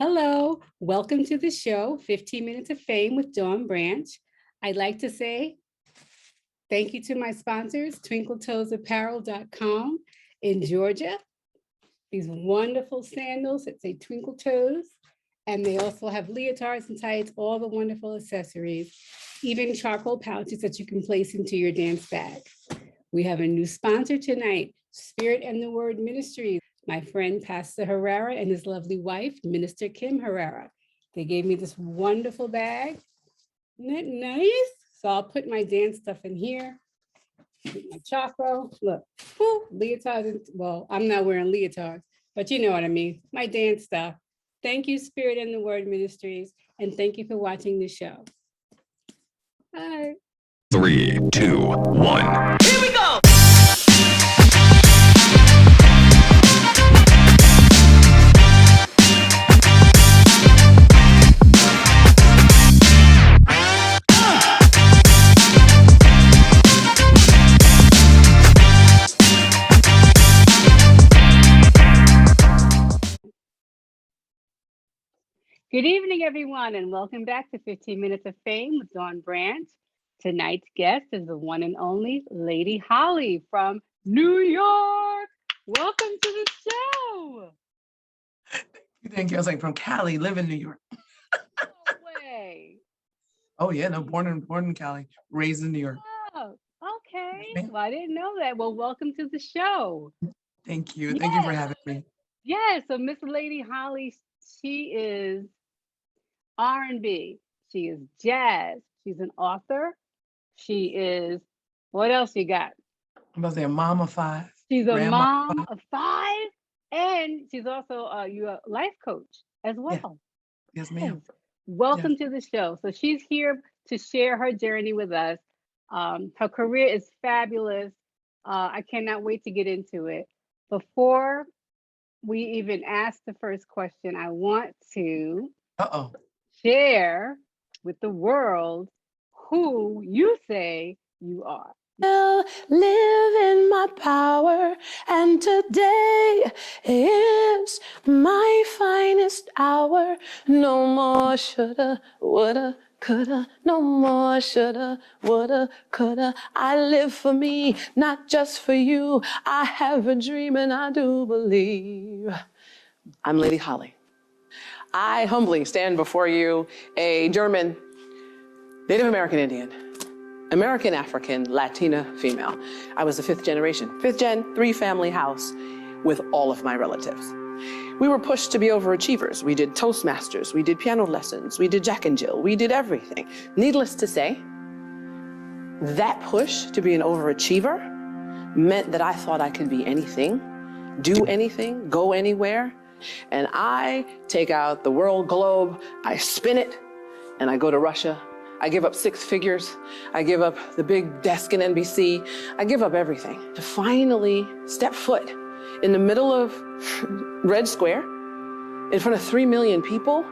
Hello, welcome to the show, 15 Minutes of Fame with Dawn Branch. I'd like to say thank you to my sponsors, twinkletoesapparel.com in Georgia. These wonderful sandals that say Twinkle Toes. And they also have leotards and tights, all the wonderful accessories, even charcoal pouches that you can place into your dance bag. We have a new sponsor tonight, Spirit and the Word Ministries. My friend, Pastor Herrera, and his lovely wife, Minister Kim Herrera. They gave me this wonderful bag. Isn't it nice? So I'll put my dance stuff in here. With my choco. Look, whoo, leotards. Well, I'm not wearing leotards, but you know what I mean. My dance stuff. Thank you, Spirit and the Word Ministries, and thank you for watching the show. Bye. 3, 2, 1. Here we go. Good evening, everyone, and welcome back to 15 Minutes of Fame with Dawn Branch. Tonight's guest is the one and only Lady Holly from New York. Welcome to the show. Thank you. I was like, from Cali, live in New York. No way. Oh yeah, no, born in Cali, raised in New York. Oh, okay. Ma'am. Well, I didn't know that. Well, welcome to the show. Thank you. Thank you for having me. Yeah, so Miss Lady Holly, she is R&B. She is jazz. She's an author. She is, what else you got? I'm about to say a mom of 5. She's a grandma mom of 5, and she's also a life coach as well. Yes, ma'am. Welcome to the show. So she's here to share her journey with us. Her career is fabulous. I cannot wait to get into it. Before we even ask the first question, I want to share with the world who you say you are. Live in my power, and today is my finest hour. No more shoulda, woulda, coulda, no more shoulda, woulda, coulda. I live for me, not just for you. I have a dream and I do believe. I'm Lady Holly. I humbly stand before you, a German, Native American Indian, American African, Latina female. I was the 5th generation, 5th gen, 3-family house with all of my relatives. We were pushed to be overachievers. We did Toastmasters, we did piano lessons, we did Jack and Jill, we did everything. Needless to say, that push to be an overachiever meant that I thought I could be anything, do anything, go anywhere. And I take out the world globe, I spin it, and I go to Russia. I give up 6 figures. I give up the big desk in NBC. I give up everything to finally step foot in the middle of Red Square in front of 3 million people,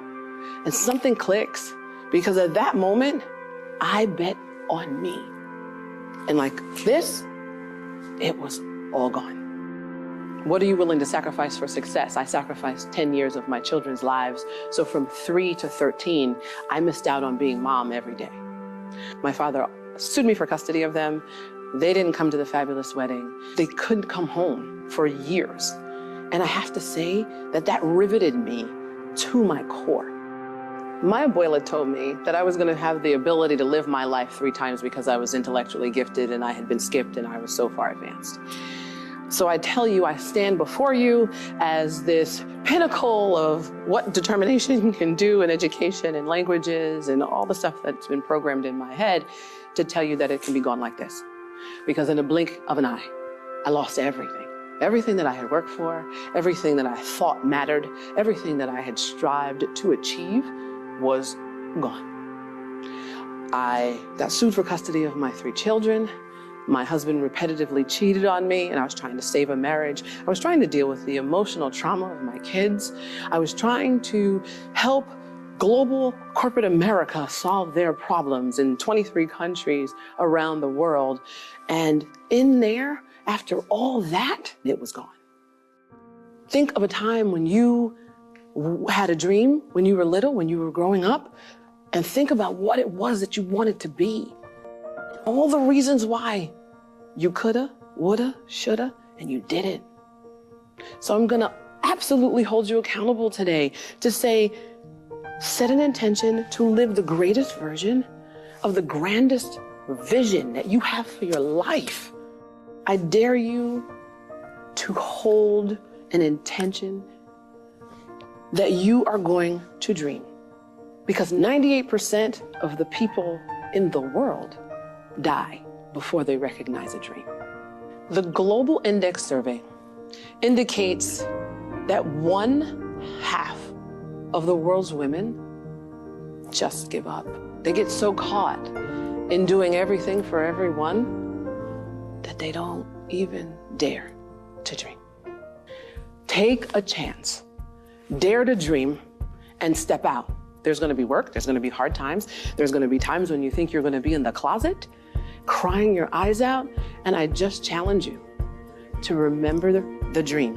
and something clicks, because at that moment, I bet on me. And like this, it was all gone. What are you willing to sacrifice for success? I sacrificed 10 years of my children's lives. So from 3 to 13, I missed out on being mom every day. My father sued me for custody of them. They didn't come to the fabulous wedding. They couldn't come home for years. And I have to say that that riveted me to my core. My abuela told me that I was going to have the ability to live my life 3 times because I was intellectually gifted and I had been skipped and I was so far advanced. So I tell you, I stand before you as this pinnacle of what determination can do in education and languages and all the stuff that's been programmed in my head to tell you that it can be gone like this. Because in a blink of an eye, I lost everything. Everything that I had worked for, everything that I thought mattered, everything that I had strived to achieve was gone. I got sued for custody of my 3 children. My husband repetitively cheated on me, and I was trying to save a marriage. I was trying to deal with the emotional trauma of my kids. I was trying to help global corporate America solve their problems in 23 countries around the world. And in there, after all that, it was gone. Think of a time when you had a dream when you were little, when you were growing up, and think about what it was that you wanted to be. All the reasons why you coulda, woulda, shoulda, and you didn't. So I'm gonna absolutely hold you accountable today to say, set an intention to live the greatest version of the grandest vision that you have for your life. I dare you to hold an intention that you are going to dream. Because 98% of the people in the world die before they recognize a dream. The Global Index Survey indicates that 1/2 of the world's women just give up. They get so caught in doing everything for everyone that they don't even dare to dream. Take a chance, dare to dream, and step out. There's gonna be work, there's gonna be hard times, there's gonna be times when you think you're gonna be in the closet, crying your eyes out, and I just challenge you to remember the dream.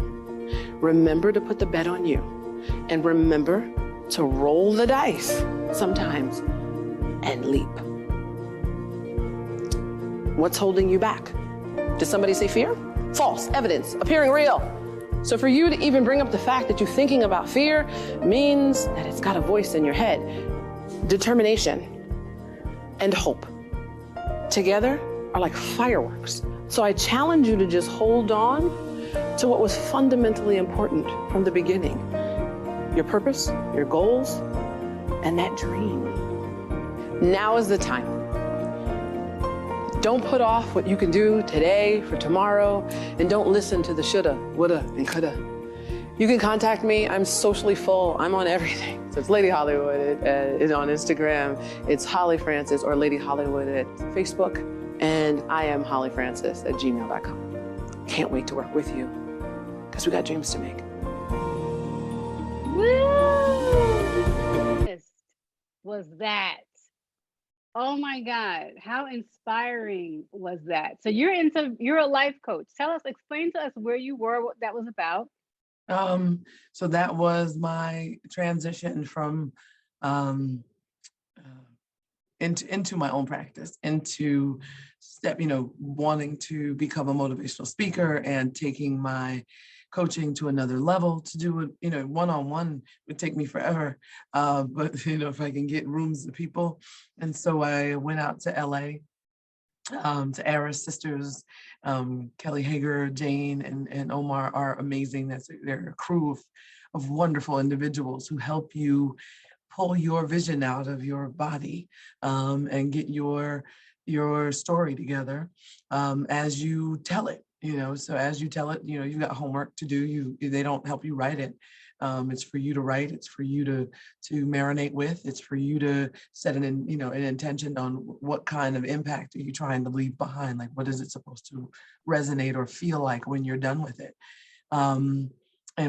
Remember to put the bet on you, and remember to roll the dice sometimes and leap. What's holding you back? Did somebody say fear? False, evidence, appearing real. So for you to even bring up the fact that you're thinking about fear means that it's got a voice in your head. Determination and hope together are like fireworks. So I challenge you to just hold on to what was fundamentally important from the beginning. Your purpose, your goals, and that dream. Now is the time. Don't put off what you can do today for tomorrow, and don't listen to the shoulda, woulda, and coulda. You can contact me. I'm socially full. I'm on everything. So it's Lady Hollywood. It's on Instagram. It's Holly Francis or Lady Hollywood at Facebook. And I am hollyfrancis@gmail.com. Can't wait to work with you because we got dreams to make. Woo! Was that? Oh my God, how inspiring was that? So you're a life coach. Explain to us where you were, what that was about. So that was my transition from into my own practice, into wanting to become a motivational speaker and taking my coaching to another level. To do it, one-on-one would take me forever. But if I can get rooms of people. And so I went out to LA, to Ara's sisters, Kelly Hager, Jane, and Omar are amazing. They're a crew of wonderful individuals who help you pull your vision out of your body, and get your story together, as you tell it. So as you tell it, you've got homework to do. They don't help you write it. It's for you to write. It's for you to marinate with. It's for you to set an intention on what kind of impact are you trying to leave behind. Like, what is it supposed to resonate or feel like when you're done with it? And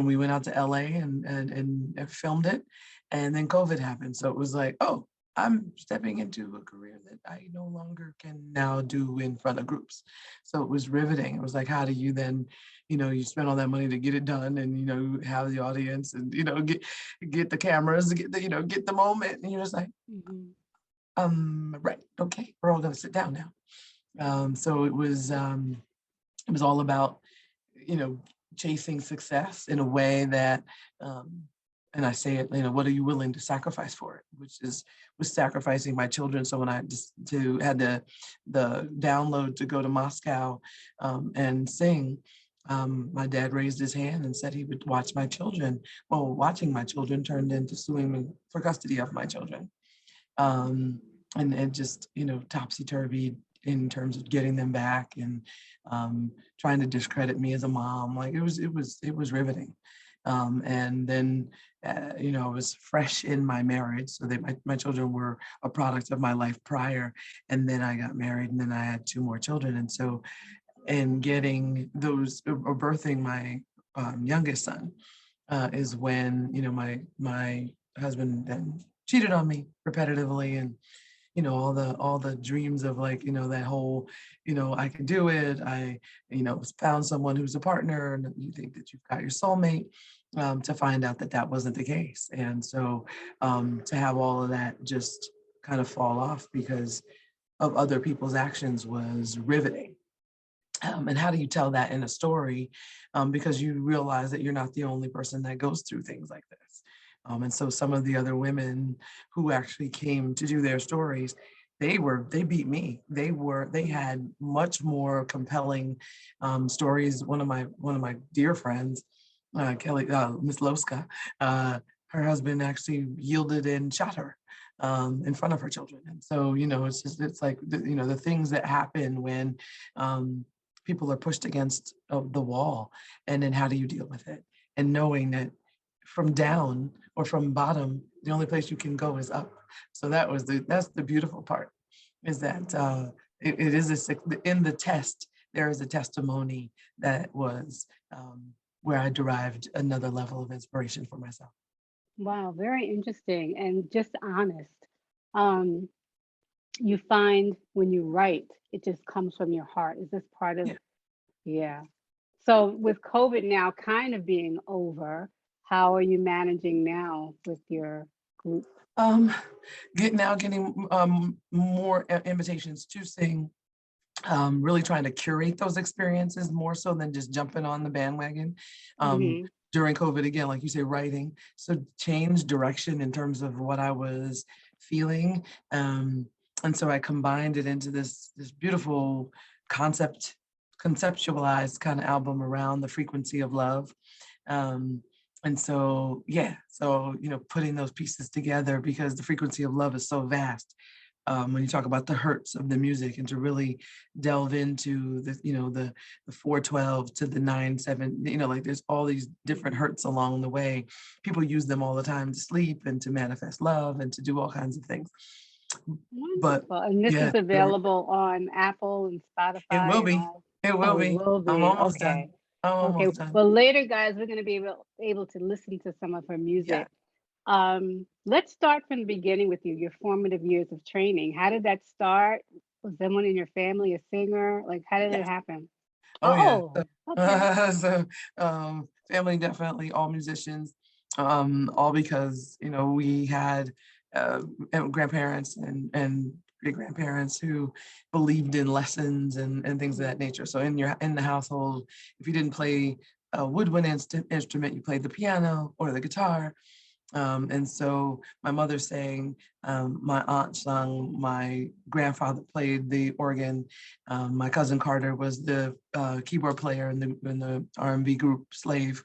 we went out to LA and filmed it, and then COVID happened. So it was like, oh, I'm stepping into a career that I no longer can now do in front of groups. So it was riveting. It was like, how do you then, you spend all that money to get it done, and have the audience, and get the cameras, get the moment, and you're just like, right, okay, we're all gonna sit down now. So it was all about chasing success in a way that, and I say it, what are you willing to sacrifice for it? Which was sacrificing my children. So when I had the download to go to Moscow and sing, my dad raised his hand and said he would watch my children. Well, watching my children turned into suing me for custody of my children. And just, topsy-turvy in terms of getting them back, and trying to discredit me as a mom. Like, it was riveting. And then, I was fresh in my marriage. So my children were a product of my life prior. And then I got married, and then I had 2 more children. And so, and getting those, or birthing my youngest son, is when, my husband then cheated on me repetitively. And all the dreams of like, that whole, I can do it. I, found someone who's a partner and you think that you've got your soulmate, to find out that that wasn't the case. And so to have all of that just kind of fall off because of other people's actions was riveting. And how do you tell that in a story? Because you realize that you're not the only person that goes through things like this. And so some of the other women who actually came to do their stories, they beat me. They had much more compelling stories. One of my dear friends, Kelly, Miss Loska, her husband actually yielded and shot her in front of her children. And so, it's like, the things that happen when people are pushed against the wall, and then how do you deal with it? And knowing that from down or from bottom, the only place you can go is up. So that's the beautiful part, is that it is in the test, there is a testimony that was where I derived another level of inspiration for myself. Wow, very interesting and just honest. Um, you find when you write, it just comes from your heart. Is this part of, Yeah. yeah. So with COVID now kind of being over, how are you managing now with your group? Um, getting more invitations to sing, really trying to curate those experiences more so than just jumping on the bandwagon. Hmm. During COVID, again, like you say, writing, so change direction in terms of what I was feeling. And so I combined it into this beautiful conceptualized kind of album around the frequency of love. Um, and so, yeah, so, putting those pieces together, because the frequency of love is so vast. When you talk about the hertz of the music, and to really delve into the 412 to the 9/7, like there's all these different hertz along the way. People use them all the time to sleep and to manifest love and to do all kinds of things. But Wonderful. And this yeah, is available on Apple and it will Spotify and be. all. It will Oh, it be. will I'm be. almost done. Okay. I'm Okay. almost done. Well, later, guys, we're going to be able to listen to some of her Yeah. music. Let's start from the beginning with you, your formative years of training. How did that start? Was someone in your family a singer? Like, how did it Yes. happen? Oh yeah. Oh, okay. So family, definitely all musicians, all because we had uh, grandparents and great grandparents who believed in lessons and things of that nature. So in the household, if you didn't play a woodwind instrument, you played the piano or the guitar. And so my mother sang, my aunt sung, my grandfather played the organ, my cousin Carter was the keyboard player in the R&B group Slave.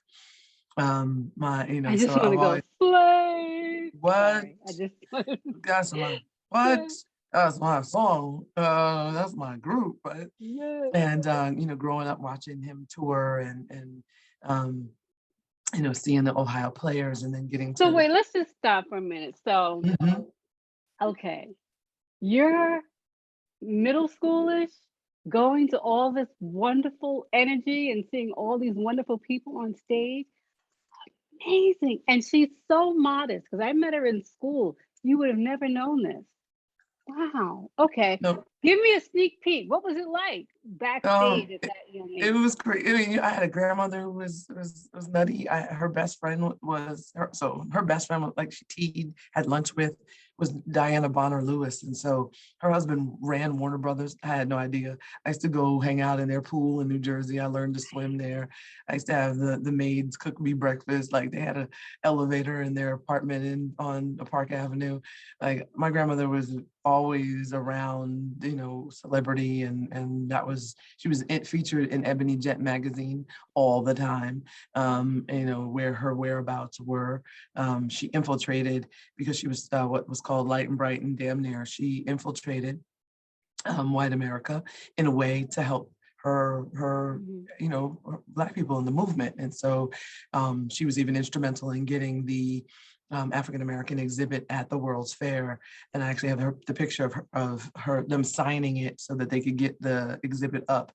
I just So want I've to go always, slay. what? Sorry. I just That's my, what? yeah, That's my song. That's my group, right? yeah. And growing up watching him tour and um, seeing the Ohio players and then getting So to. wait, let's just stop for a minute. So, Mhm. okay, you're middle schoolish, going to all this wonderful energy and seeing all these wonderful people on stage. Amazing. And she's so modest because I met her in school. You would have never known this. Wow. Okay. No, Give me a sneak peek. What was it like um, backstage at that young it age? was great. I mean, I had a grandmother who was nutty. Her best friend was her. So her best friend, like she teed, had lunch with, was Diana Bonner Lewis, and so her husband ran Warner Brothers. I had no idea. I used to go hang out in their pool in New Jersey. I learned to swim there. I used to have the maids cook me breakfast. Like they had an elevator in their apartment on Park Avenue. Like my grandmother was always around, celebrity, and she was featured in Ebony Jet magazine all the time. Where her whereabouts were. She infiltrated because she was what was called light and bright and damn near. She infiltrated white America in a way to help her Mhm. Black people in the movement. And so she was even instrumental in getting the African American exhibit at the World's Fair, and I actually have the picture of them signing it so that they could get the exhibit up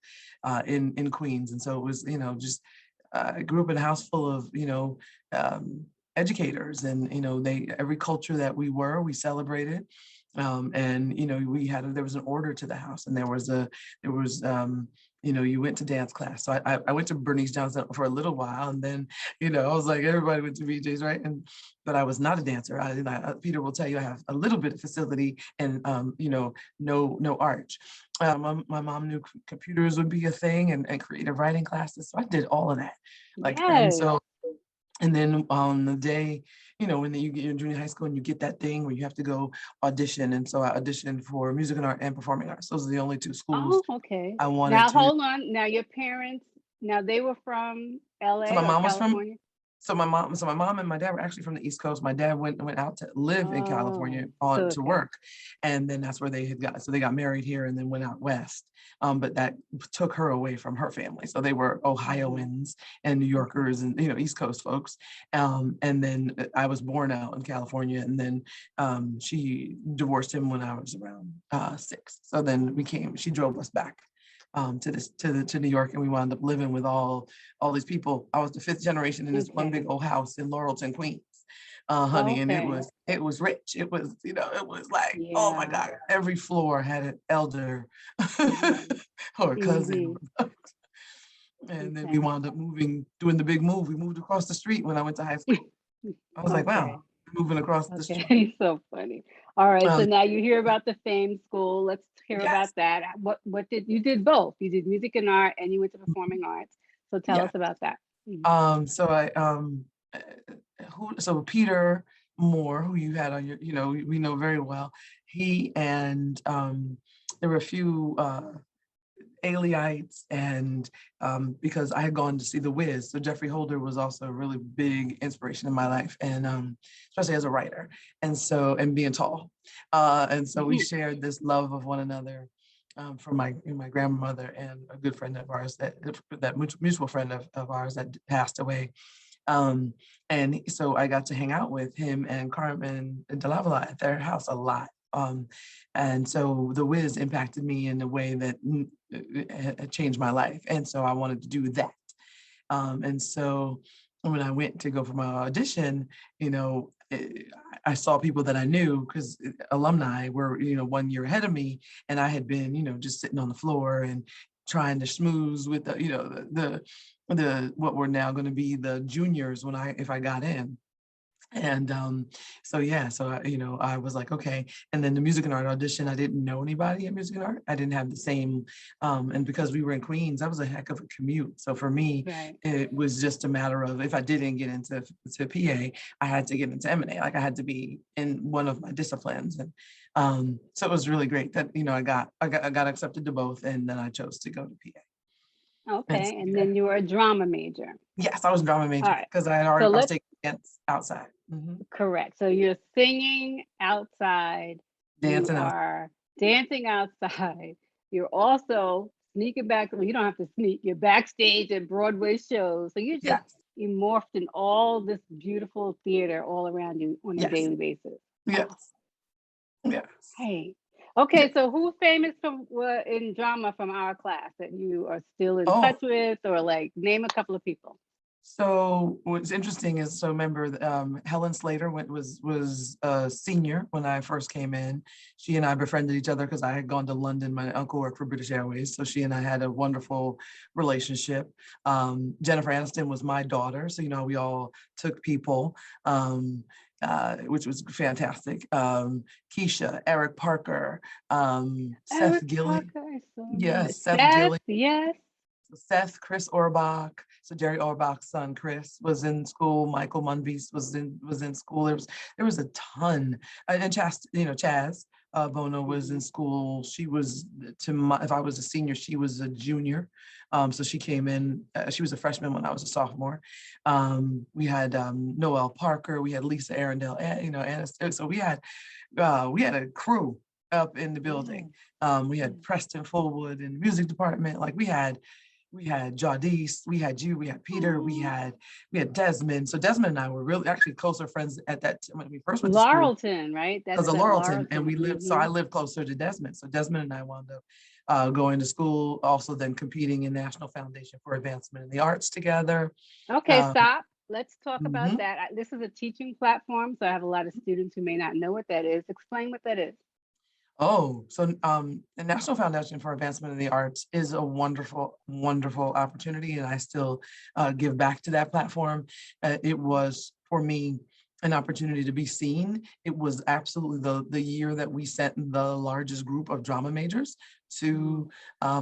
in Queens. And so it was just I grew up in a house full of um, educators, and they every culture that we celebrated. And there was an order to the house, and there was you went to dance class. So I went to Bernice Johnson for a little while, and then I was like, everybody went to BJ's, right? But I was not a dancer. Peter will tell you I have a little bit of facility and no arch. My mom knew computers would be a thing, and creative writing classes, so I did all of that. And then on the day, when you get in junior high school and you get that thing where you have to go audition. And so I auditioned for music and art and performing arts. Those are the only two schools okay. I wanted now, to. Hold on. Now, your parents, they were from LA So my mom or was California? So my mom and my dad were actually from the East Coast. My dad went out to live in California to work. And then that's where they got married here and then went out west. But that took her away from her family. So they were Ohioans and New Yorkers and, East Coast folks. And then I was born out in California, and then she divorced him when I was around 6. So then she drove us back to New York, and we wound up living with all these people. I was the 5th generation in this one big old house in Laurelton, Queens, honey, and it was rich. It was it was like, oh my God, every floor had an elder or a cousin. And then we wound up doing the big move. We moved across the street when I went to high school. I was like, wow, moving across the street. So funny. All right, so now you hear about the Fame School. Let's hear about that. What did you did both? You did music and art, and you went to performing arts. So tell us about that. So Peter Moore, who you had on your, we know very well. He and there were a few Aleites, and because I had gone to see The Wiz, so Jeffrey Holder was also a really big inspiration in my life, and especially as a writer, and being tall, and so we shared this love of one another from my grandmother and a good friend of ours that mutual friend of ours that passed away. And so I got to hang out with him and Carmen de Lavalla at their house a lot. And so The Wiz impacted me in a way that changed my life. And so I wanted to do that. And so when I went to go for my audition, I saw people that I knew because alumni were, 1 year ahead of me. And I had been, just sitting on the floor and trying to schmooze with the what were now going to be the juniors if I got in. And I was like, okay. And then the music and art audition, I didn't know anybody at music and art. I didn't have the same, and because we were in Queens, that was a heck of a commute. So for me, it was just a matter of, if I didn't get into PA, I had to get into M&A. Like I had to be in one of my disciplines. And so it was really great that, I got accepted to both, and then I chose to go to PA. Okay, and then you were a drama major. Yes, I was a drama major because I had already, I was taking dance outside. Correct. So you're singing outside. Dancing outside. You're also sneaking back. Well, you don't have to sneak. You're backstage at Broadway shows. So you morphed in all this beautiful theater all around you on a daily basis. Yes. Hey. Okay, so who's famous in drama from our class that you are still in touch with, or name a couple of people? So what's interesting is, remember, Helen Slater was a senior when I first came in. She and I befriended each other because I had gone to London. My uncle worked for British Airways, so she and I had a wonderful relationship. Jennifer Aniston was my daughter, so we all took people, which was fantastic. Keisha, Eric Parker, Seth Gilly. Seth Gilly. Yes. Seth, Chris Orbach. So Jerry Orbach's son, Chris, was in school. Michael Munbeast was in school. There was a ton. And Chaz Bono was in school. She was, if I was a senior, she was a junior. So she came in, she was a freshman when I was a sophomore. We had Noelle Parker, we had Lisa Arundel, so we had a crew up in the building. We had Preston Fullwood in the music department. We had Jadis, we had you, we had Peter, we had Desmond. So Desmond and I were really actually closer friends at that time when we first went to school. Laurelton, right? Because of Laurelton, and we lived. So I lived closer to Desmond. So Desmond and I wound up going to school, also then competing in National Foundation for Advancement in the Arts together. Okay, stop. Let's talk about that. This is a teaching platform, so I have a lot of students who may not know what that is. Explain what that is. Oh, so the National Foundation for Advancement in the Arts is a wonderful, wonderful opportunity, and I still give back to that platform. It was for me an opportunity to be seen. It was absolutely the year that we sent the largest group of drama majors to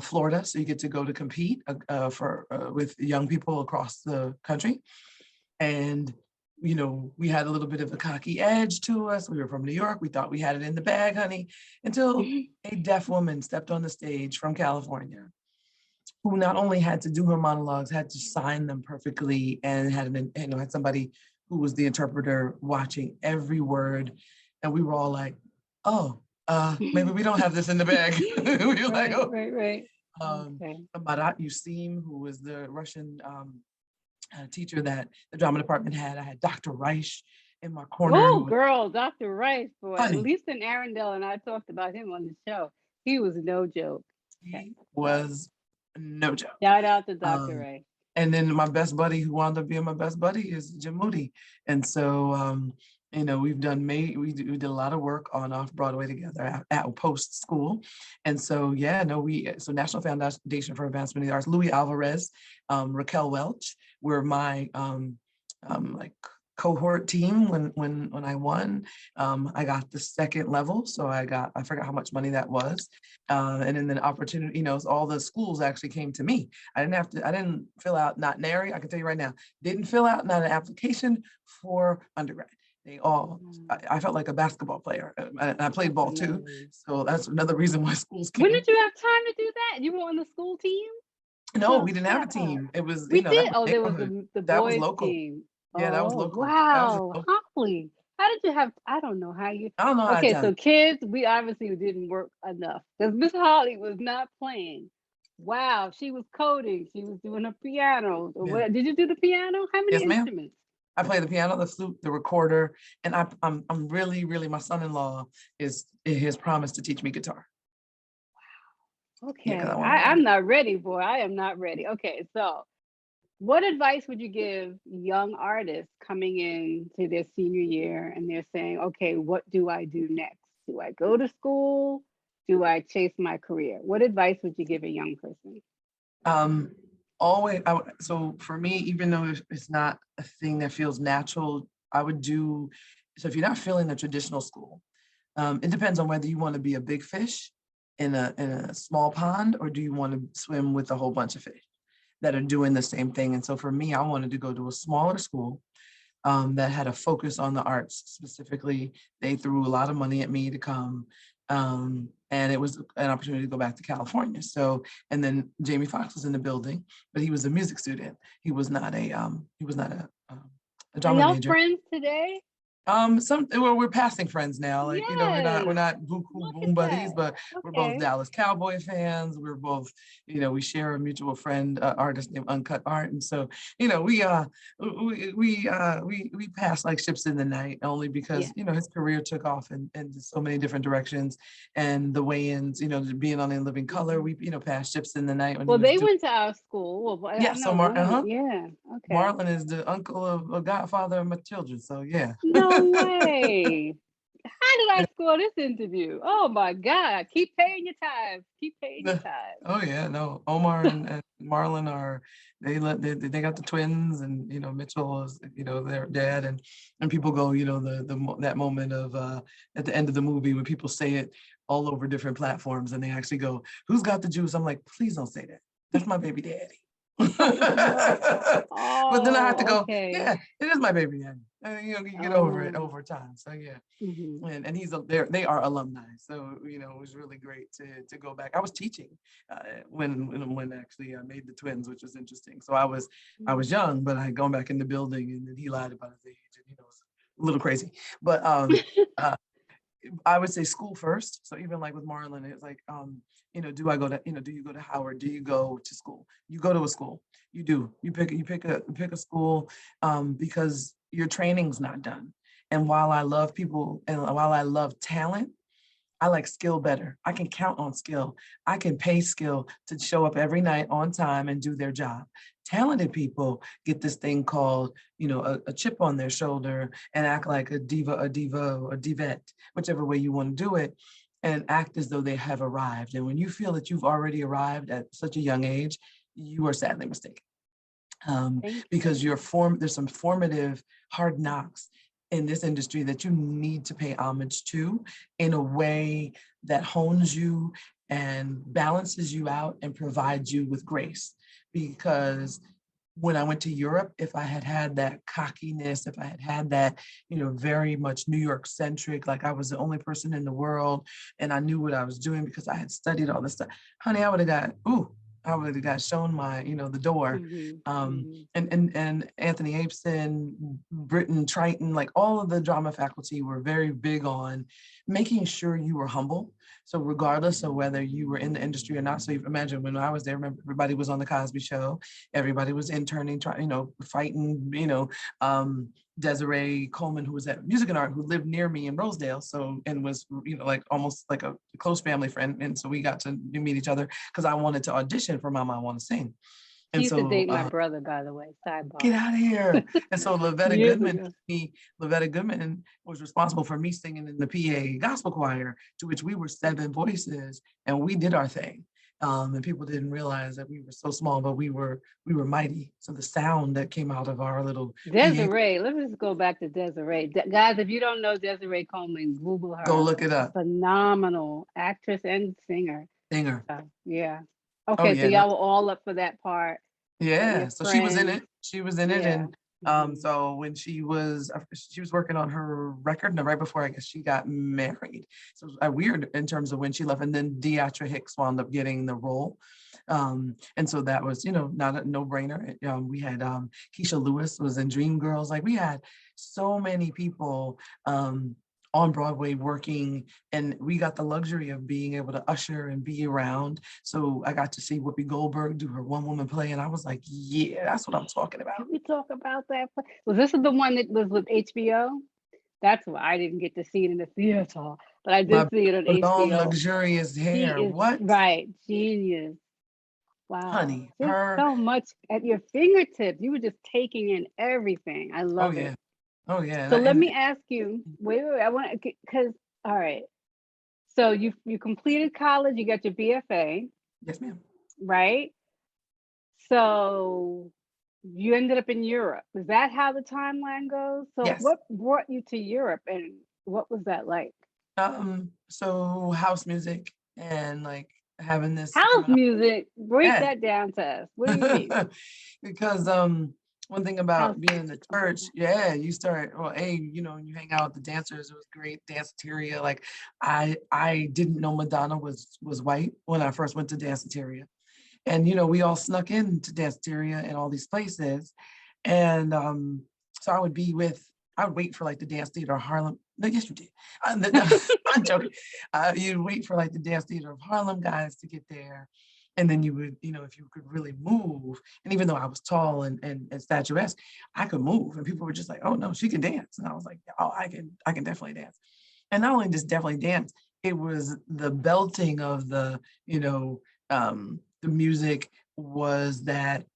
Florida, so you get to go to compete for with young people across the country. And we had a little bit of a cocky edge to us. We were from New York. We thought we had it in the bag, honey, until a deaf woman stepped on the stage from California, who not only had to do her monologues, had to sign them perfectly, and had somebody who was the interpreter watching every word. And we were all like, oh, maybe we don't have this in the bag. We were like, oh. Right. Okay. Marat Yusim, who was the Russian teacher that the drama department had. I had Dr. Reich in my corner. Oh, girl, Dr. Reich, boy. Funny. Lisa Arundel and I talked about him on the show. He was no joke. He was no joke. Shout out to Dr. Reich. And then my best buddy, who wound up being my best buddy, is Jim Moody. And so, we did a lot of work on Off Broadway together at post school. And so, so National Foundation for Advancement in the Arts, Louis Alvarez, Raquel Welch were my like cohort team when I won. I got the second level, so I forgot how much money that was, and then the opportunity, all the schools actually came to me. I didn't fill out, not nary, I can tell you right now, didn't fill out not an application for undergrad. They all, I felt like a basketball player, and I played ball too, so that's another reason why schools came. When did you have time to do that? You were on the school team? No, we didn't have a team. It was, we did. There was the boys team. Yeah, that was local. Wow, Holly. How did you have, I don't know how you. I don't know how. Okay, so kids, we obviously didn't work enough because Miss Holly was not playing. Wow, she was coding. She was doing her piano. Yeah. Did you do the piano? How many instruments? I play the piano, the flute, the recorder, and I'm really, my son-in-law has promised to teach me guitar. Wow. Okay, yeah, I'm not ready, boy. I am not ready. Okay, so what advice would you give young artists coming into their senior year and they're saying, okay, what do I do next? Do I go to school? Do I chase my career? What advice would you give a young person? So for me, even though it's not a thing that feels natural, I would do, so if you're not feeling the traditional school, it depends on whether you want to be a big fish in a small pond, or do you want to swim with a whole bunch of fish that are doing the same thing. And so for me, I wanted to go to a smaller school that had a focus on the arts specifically. They threw a lot of money at me to come. And it was an opportunity to go back to California. So, and then Jamie Foxx was in the building, but he was a music student. He was not a drama major. Are y'all friends today? We're passing friends now. Like, yes. we're not boom buddies, but we're both Dallas Cowboy fans. We're both, we share a mutual friend, artist named Uncut Art. And so, we pass like ships in the night, only because, his career took off in so many different directions, and the weigh-ins, being on In Living Color, we, passed ships in the night. Well, they went to our school. Well, yeah. So yeah. Okay. Marlon is the uncle of a godfather of my children. So yeah. No way. How did I score this interview? Oh my God. Keep paying your tithes. Keep paying your tithes. Oh yeah, no. Omar and Marlon they got the twins, and Mitchell is their dad, and people go, that moment of at the end of the movie when people say it all over different platforms, and they actually go, "Who's got the juice?" I'm like, please don't say that. That's my baby daddy. But then I have to go, yeah, it is my baby daddy. And you get over it over time. So yeah. Mm-hmm. And they are alumni. So it was really great to go back. I was teaching when actually I made the twins, which was interesting. So I was young, but I had gone back in the building, and then he lied about his age, and it was a little crazy. But I would say school first. So even like with Marlon, it's like do I go to, do you go to Howard? Do you go to school? You go to a school. You do. You pick a school because your training's not done. And while I love people and while I love talent, I like skill better. I can count on skill. I can pay skill to show up every night on time and do their job. Talented people get this thing called, a chip on their shoulder and act like a diva, a divette, whichever way you want to do it. and act as though they have arrived. And when you feel that you've already arrived at such a young age, you are sadly mistaken. Because there's some formative hard knocks in this industry that you need to pay homage to in a way that hones you and balances you out and provides you with grace. Because when I went to Europe, if I had had that cockiness, if I had had that, very much New York centric, like I was the only person in the world and I knew what I was doing because I had studied all this stuff, honey, I would have got shown my, the door. And Anthony Apson, Britton Triton, like all of the drama faculty were very big on making sure you were humble. So regardless of whether you were in the industry or not, so you imagine when I was there, remember everybody was on the Cosby Show, everybody was interning, fighting, Desiree Coleman, who was at Music and Art, who lived near me in Rosedale, and was, like almost like a close family friend. And so we got to meet each other because I wanted to audition for Mama I Want to Sing. And He used to date my brother, by the way, sidebar. Get out of here. And so Lavetta Goodman was responsible for me singing in the PA gospel choir, to which we were 7 voices and we did our thing. And people didn't realize that we were so small, but we were mighty. So the sound that came out of our little Desiree, let's just go back to Desiree. Guys, if you don't know Desiree Coleman, Google her. Go look it up. Phenomenal actress and singer. Yeah. Okay, so y'all were all up for that part. Yeah, so she was in it. And so when she was working on her record, and right before I guess she got married. So it was weird in terms of when she left, and then Deatra Hicks wound up getting the role. And so that was, not a no-brainer. We had Keisha Lewis was in Dreamgirls. Like we had so many people on Broadway working, and we got the luxury of being able to usher and be around. So I got to see Whoopi Goldberg do her one-woman play, and I was like, yeah, that's what I'm talking about. Can we talk about that play? Was this the one that was with HBO? That's why I didn't get to see it in the theater, but I did see it on HBO. Long, luxurious hair. What? Right, genius. Wow, honey, so much at your fingertips. You were just taking in everything. I love it. Oh yeah. So let me ask you, wait, I want to, because, all right. So you completed college, you got your BFA. Yes, ma'am. Right? So you ended up in Europe. Is that how the timeline goes? So yes. What brought you to Europe and what was that like? So house music and like having this house music, break that down to us. What do you mean? Because one thing about being in the church, you start, you hang out with the dancers. It was great, danceteria. Like I didn't know Madonna was white when I first went to danceteria. And, we all snuck into danceteria in all these places. And so I would wait for like the dance theater of Harlem. No, yes, you did. I'm joking. You'd wait for like the dance theater of Harlem guys to get there. And then you would, if you could really move, and even though I was tall and statuesque, I could move. And people were just like, oh no, she can dance. And I was like, oh, I can definitely dance. And not only just definitely dance, it was the belting of the music was that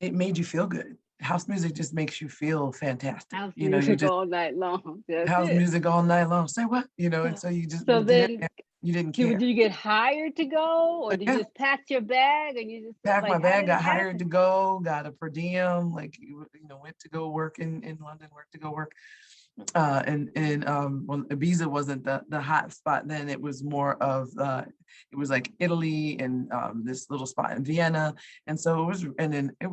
it made you feel good. House music just makes you feel fantastic. House music all night long. Music all night long. Say what? And so you just you didn't care. Did you get hired to go, or did you just pack your bag and you just packed my bag? Got hired to go. Got a per diem. Like went to go work in London. Worked to go work. And Ibiza wasn't the hot spot then. It was more of it was like Italy and this little spot in Vienna. And so it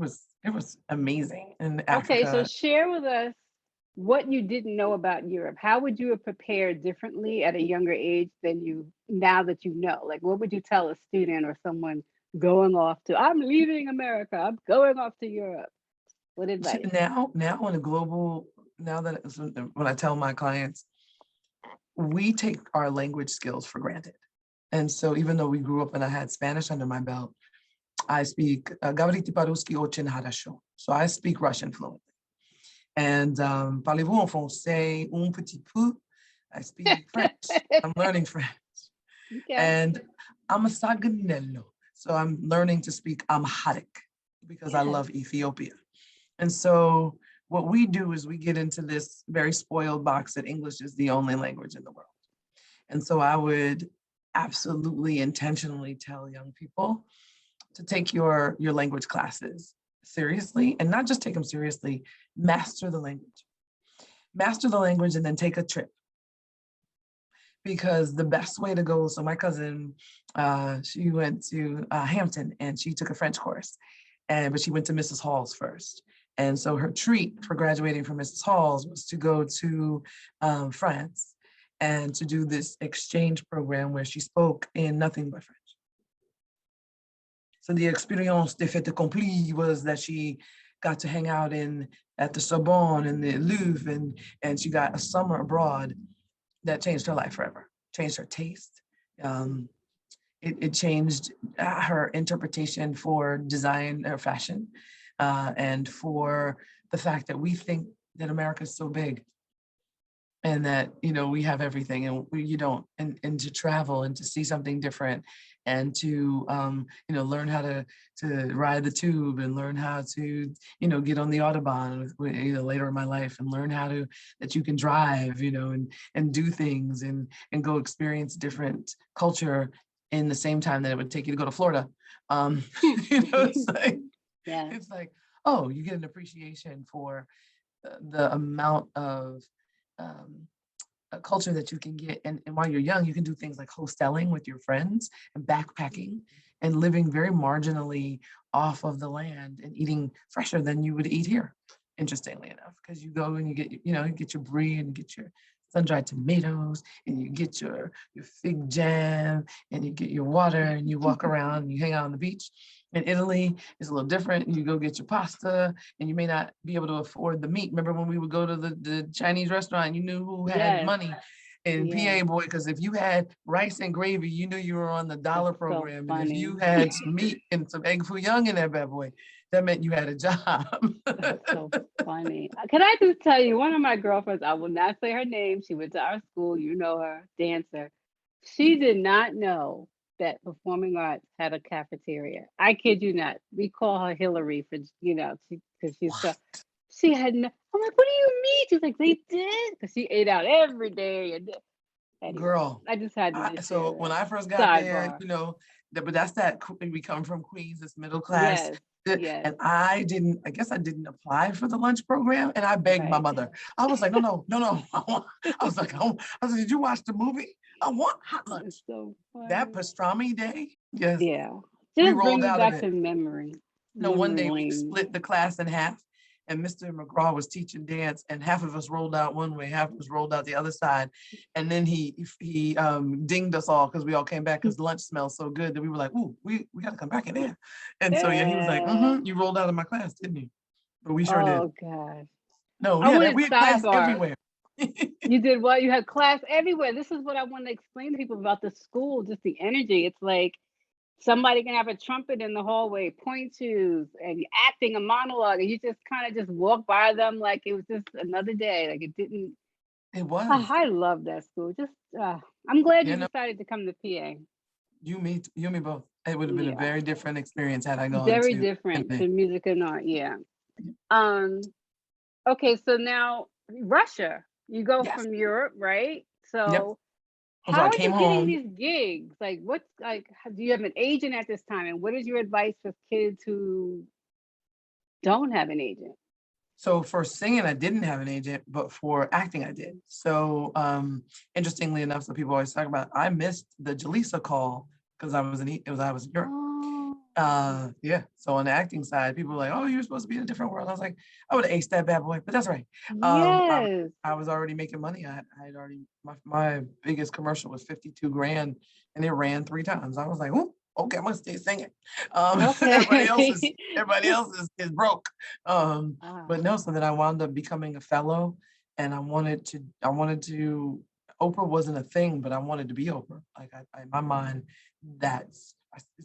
was amazing in Africa. Okay, so share with us what you didn't know about Europe. How would you have prepared differently at a younger age than you now that you know? Like, what would you tell a student or someone going off to, I'm leaving America, I'm going off to Europe? What advice? Now in a global, when I tell my clients, we take our language skills for granted. And so even though we grew up and I had Spanish under my belt, I speak Gavriti Paruski Ochin Harasho. So I speak Russian fluently. And parlez-vous en français un petit peu? I speak French. I'm learning French. Okay. And I'm a Saganello. So I'm learning to speak Amharic because I love Ethiopia. And so what we do is we get into this very spoiled box that English is the only language in the world. And so I would absolutely intentionally tell young people to take your language classes seriously, and not just take them seriously, master the language. Master the language and then take a trip. Because the best way to go, so my cousin, she went to Hampton and she took a French course, but she went to Mrs. Hall's first. And so her treat for graduating from Mrs. Hall's was to go to France and to do this exchange program where she spoke in nothing but French. So the experience de fait accompli was that she got to hang out at the Sorbonne and the Louvre, and she got a summer abroad that changed her life forever, changed her taste. It changed her interpretation for design or fashion, and for the fact that we think that America is so big and that, we have everything and you don't, and to travel and to see something different and to, learn how to ride the tube and learn how to, get on the Autobahn later in my life and learn that you can drive, and do things and go experience different culture in the same time that it would take you to go to Florida. It's like, Yeah. it's like, oh, you get an appreciation for the amount of a culture that you can get. And while you're young, you can do things like hosteling with your friends and backpacking and living very marginally off of the land and eating fresher than you would eat here, interestingly enough, because you go and you get your brie and you get your sun-dried tomatoes and you get your fig jam and you get your water and you walk around and you hang out on the beach. In Italy, it's a little different. You go get your pasta and you may not be able to afford the meat. Remember when we would go to the Chinese restaurant, you knew who had money in PA, boy, because if you had rice and gravy, you knew you were on the dollar program. And if you had some meat and some egg foo young in that bad boy, that meant you had a job. That's so funny. Can I just tell you, one of my girlfriends, I will not say her name, she went to our school, you know her, dancer. She did not know that performing arts had a cafeteria. I kid you not. We call her Hillary for, because she's so, she had no, I'm like, what do you mean? She's like, they did? Because she ate out every day. And anyway, girl, I just had to so when I first got sidebar. there, but that's that we come from Queens, this middle class. Yes. And I guess I didn't apply for the lunch program, and I begged my mother. I was like, no. I was like, did you watch the movie? I want hot lunch. So that pastrami day, yes. Yeah. We Just rolled bring me out back of to it. memory. No, one day we split the class in half, and Mr. McGraw was teaching dance, and half of us rolled out one way, half of us rolled out the other side. And then he dinged us all because we all came back because lunch smelled so good that we were like, ooh, we got to come back in there. And so, yeah, he was like, you rolled out of my class, didn't you? But we sure did. Oh, gosh. No, we had class everywhere. You did what? You had class everywhere. This is what I want to explain to people about the school, just the energy. It's like somebody can have a trumpet in the hallway, point twos, and acting a monologue, and you just kind of just walk by them like it was just another day. Like it didn't. It was. I love that school. Just, I'm glad you decided to come to PA. You, me both. It would have been a very different experience had I gone. Very different to music and art. Yeah. Okay, so now Russia. You go from Europe, right? So how are you getting these gigs? Like, do you have an agent at this time? And what is your advice for kids who don't have an agent? So for singing, I didn't have an agent, but for acting, I did. So interestingly enough, so people always talk about, I missed the Jaleesa call because I was in Europe. Yeah. So on the acting side, people were like, oh, you're supposed to be in a different world. I was like, I would have aced that bad boy, but that's right. I was already making money. I had already, my biggest commercial was 52 grand and it ran 3 times. I was like, oh, okay, I'm gonna stay singing. Everybody else is broke. But no, so then I wound up becoming a fellow, and I wanted to, Oprah wasn't a thing, but I wanted to be Oprah. Like in my mind, that's,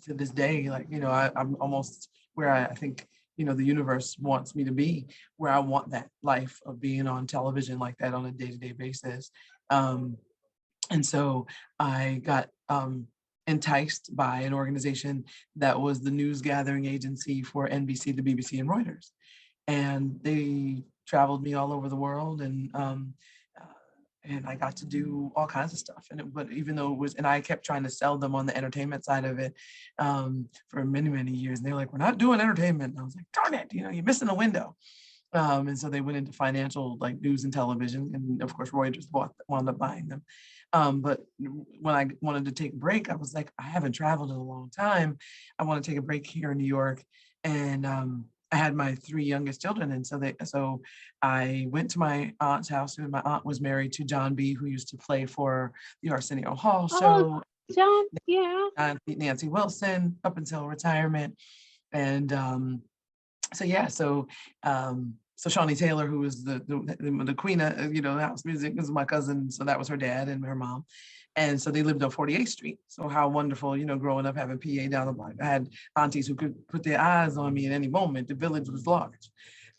to this day, like, I'm almost where I think, the universe wants me to be, where I want that life of being on television like that on a day-to-day basis. And so I got enticed by an organization that was the news gathering agency for NBC, the BBC, and Reuters. And they traveled me all over the world and and I got to do all kinds of stuff. But even though it was, and I kept trying to sell them on the entertainment side of it for many, many years. And they're like, we're not doing entertainment. And I was like, darn it, you're missing a window. And so they went into financial, like news and television. And of course, Reuters wound up buying them. But when I wanted to take a break, I was like, I haven't traveled in a long time. I want to take a break here in New York. And I had my 3 youngest children. And so I went to my aunt's house, and my aunt was married to John B., who used to play for the Arsenio Hall show. John, yeah. Nancy Wilson up until retirement. And so Shawnee Taylor, who was the queen of house music, was my cousin. So that was her dad and her mom. And so they lived on 48th Street. So how wonderful, growing up having PA down the block. I had aunties who could put their eyes on me at any moment. The village was large.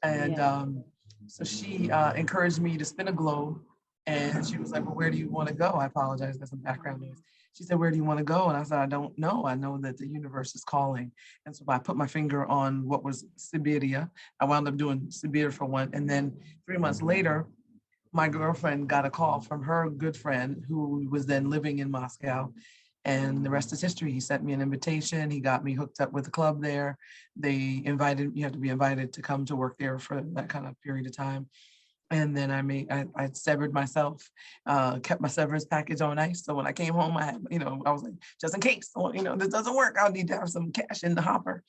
And so she encouraged me to spin a globe. And she was like, well, where do you want to go? I apologize, there's some background noise. She said, where do you want to go? And I said, I don't know. I know that the universe is calling. And so I put my finger on what was Siberia. I wound up doing Sibir for one. And then 3 months later, my girlfriend got a call from her good friend who was then living in Moscow. And the rest is history. He sent me an invitation. He got me hooked up with a club there. You have to be invited to come to work there for that kind of period of time. And then I severed myself, kept my severance package on ice. So when I came home, I was like, just in case, this doesn't work, I'll need to have some cash in the hopper.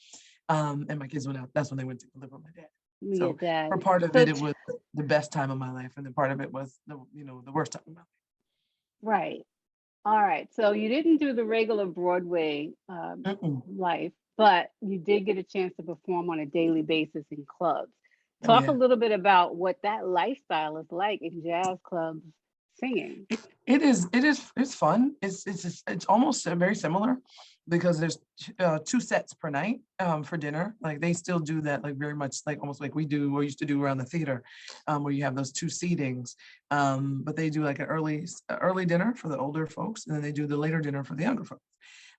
And my kids went out. That's when they went to live with my dad. So for part of it was the best time of my life. And then part of it was the worst time of my life. Right. All right. So you didn't do the regular Broadway life, but you did get a chance to perform on a daily basis in clubs. Talk a little bit about what that lifestyle is like in jazz clubs singing. It's fun. It's almost very similar because there's 2 sets per night for dinner. Like they still do that, like very much like almost like we used to do around the theater, where you have those 2 seatings. But they do like an early dinner for the older folks, and then they do the later dinner for the younger folks.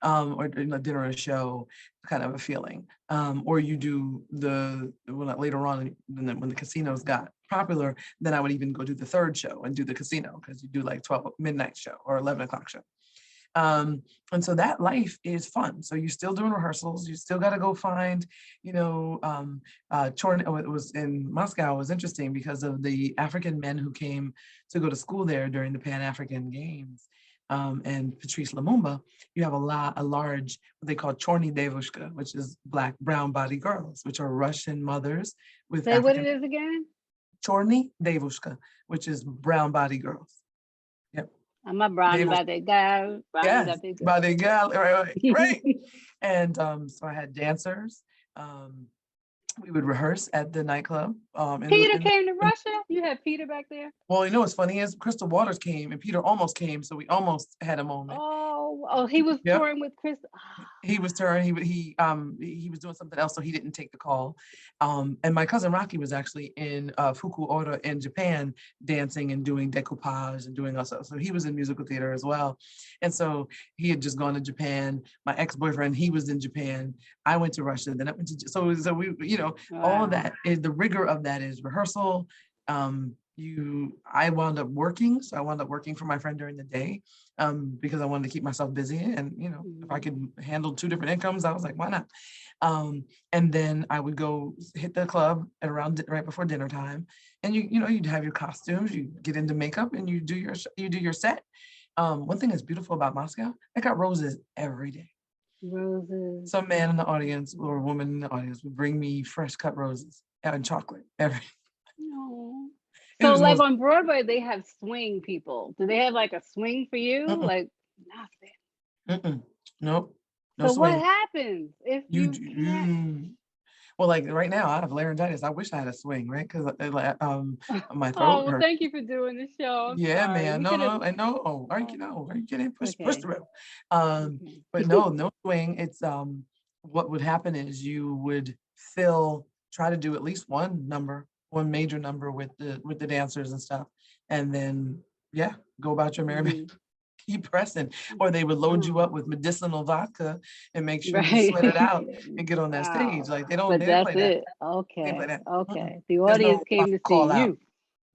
Or dinner and show kind of a feeling. Or you do later on, when the casinos got popular, then I would even go do the 3rd show and do the casino, because you do like 12 midnight show or 11 o'clock show. And so that life is fun. So you're still doing rehearsals. You still got to go find, it was in Moscow. It was interesting because of the African men who came to go to school there during the Pan-African Games. And Patrice Lumumba, you have a large, what they call Chorny Devushka, which is brown body girls, which are Russian mothers with Say African, what it is again? Chorny Devushka, which is brown body girls. Yep. I'm a brown body girl. Yes, body girl, right. And so I had dancers. We would rehearse at the nightclub. Peter came to Russia? You had Peter back there? Well, what's funny is Crystal Waters came and Peter almost came, so we almost had a moment. Oh, he was touring with Chris. He was touring. He was doing something else, so he didn't take the call. And my cousin Rocky was actually in Fukuoka in Japan, dancing and doing decoupage and doing also. So he was in musical theater as well. And so he had just gone to Japan. My ex-boyfriend, he was in Japan. I went to Russia. Then I went to so we all of that is the rigor of that is rehearsal. I wound up working. So I wound up working for my friend during the day because I wanted to keep myself busy. And, if I could handle 2 different incomes, I was like, why not? And then I would go hit the club at right before dinner time. And you'd have your costumes, you get into makeup and you do your set. One thing that's beautiful about Moscow, I got roses every day. Roses. Some man in the audience or a woman in the audience would bring me fresh cut roses and chocolate every day. No. So like on Broadway, they have swing people. Do they have like a swing for you? Like nothing. Nope. No so swing. What happens if you can't? Well, like right now, I have laryngitis. I wish I had a swing, right? Because my throat hurts. Thank you for doing the show. Yeah, man. No. Are you getting pushed through? But no swing. It's what would happen is you would try to do at least one major number with the dancers and stuff, and then go about your merry business. Keep pressing, or they would load you up with medicinal vodka and make sure you sweat it out and get on that stage. Like they don't. But that's it. Okay. The audience came to see you.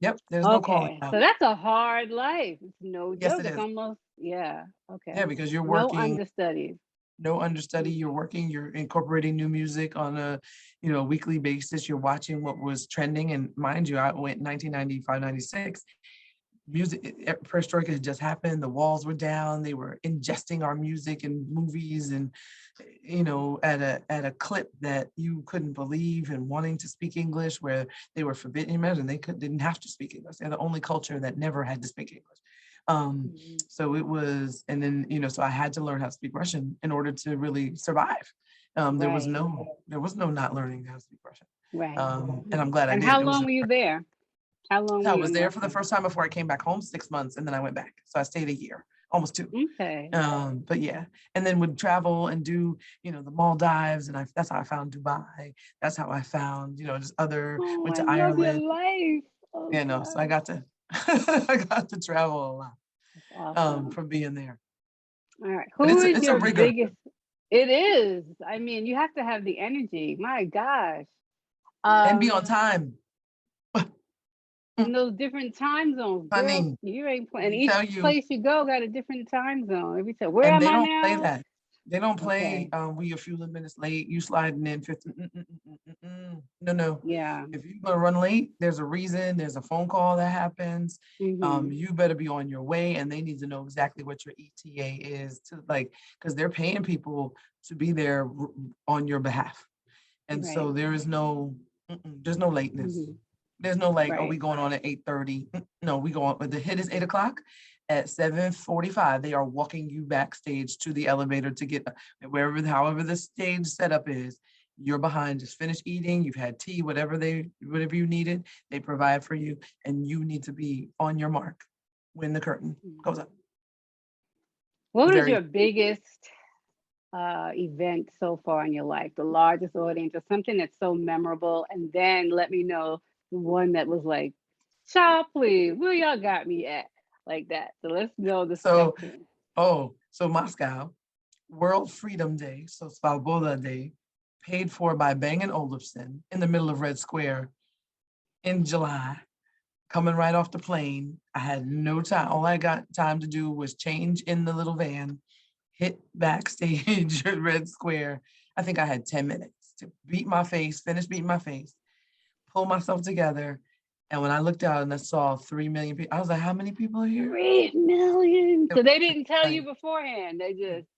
Yep, there's no calling Okay, out. so that's a hard life. It's no Yes, joke. it It's is. almost, yeah. Yeah, Okay. because you're No working, understudies. no understudy, you're working, you're incorporating new music on a, weekly basis. You're watching what was trending. And mind you, I went 1995, 96. Music, perestroika had just happened. The walls were down. They were ingesting our music and movies, and at a clip that you couldn't believe, and wanting to speak English where they were forbidden. Imagine they didn't have to speak English. They're the only culture that never had to speak English. Mhm. So it was, and then so I had to learn how to speak Russian in order to really survive. There was Right, no not learning how to speak Russian. right. And I'm glad I And did. how It was long were you there? How long were I you was in there for the Russia? first time before I came back home, 6 months, and then I went back. So I stayed a year, almost two. Okay. But yeah, and then would travel and do, the Maldives, and that's how I found Dubai. That's how I found, just Oh, went I to love your Ireland. life. Oh So I God, got to, I got to travel a lot that's awesome. from being there. All right. But Who is it's a your rigor, biggest? It is. I mean, you have to have the energy. My gosh. and be on Um, time, in those different time zones, girl, honey. you ain't Let playing. me Each tell you, place you go got a different time zone. Every time, where and am they I don't play now? that. They don't play, Okay. we a few minutes late, you sliding in 15. No, no. Yeah. If you're gonna run late, there's a reason, there's a phone call that happens. Mm-hmm. You better be on your way, and they need to know exactly what your ETA is to, like, because they're paying people to be there on your behalf. And so Right. there's no lateness. Mm-hmm. There's no like, oh, we Right. going on at 8:30. No, we go on, but the hit is 8 o'clock. At 7:45, they are walking you backstage to the elevator to get however the stage setup is. You're behind, just finish eating. You've had tea, whatever you needed, they provide for you, and you need to be on your mark when the curtain goes up. What is Very. your biggest event so far in your life? The largest audience, or something that's so memorable? And then let me know the one that was like, child, please, where y'all got me at? Like that. So let's know the So, spectrum. so Moscow, World Freedom Day, so Svoboda Day, paid for by Bang& Olufsen in the middle of Red Square in July, coming right off the plane. I had no time. All I got time to do was change in the little van, hit backstage at Red Square. I think I had 10 minutes to finish beating my face, pull myself together. And when I looked out and I saw 3 million people, I was like, how many people are here? 3 million. It So was they didn't tell you like, beforehand. They just,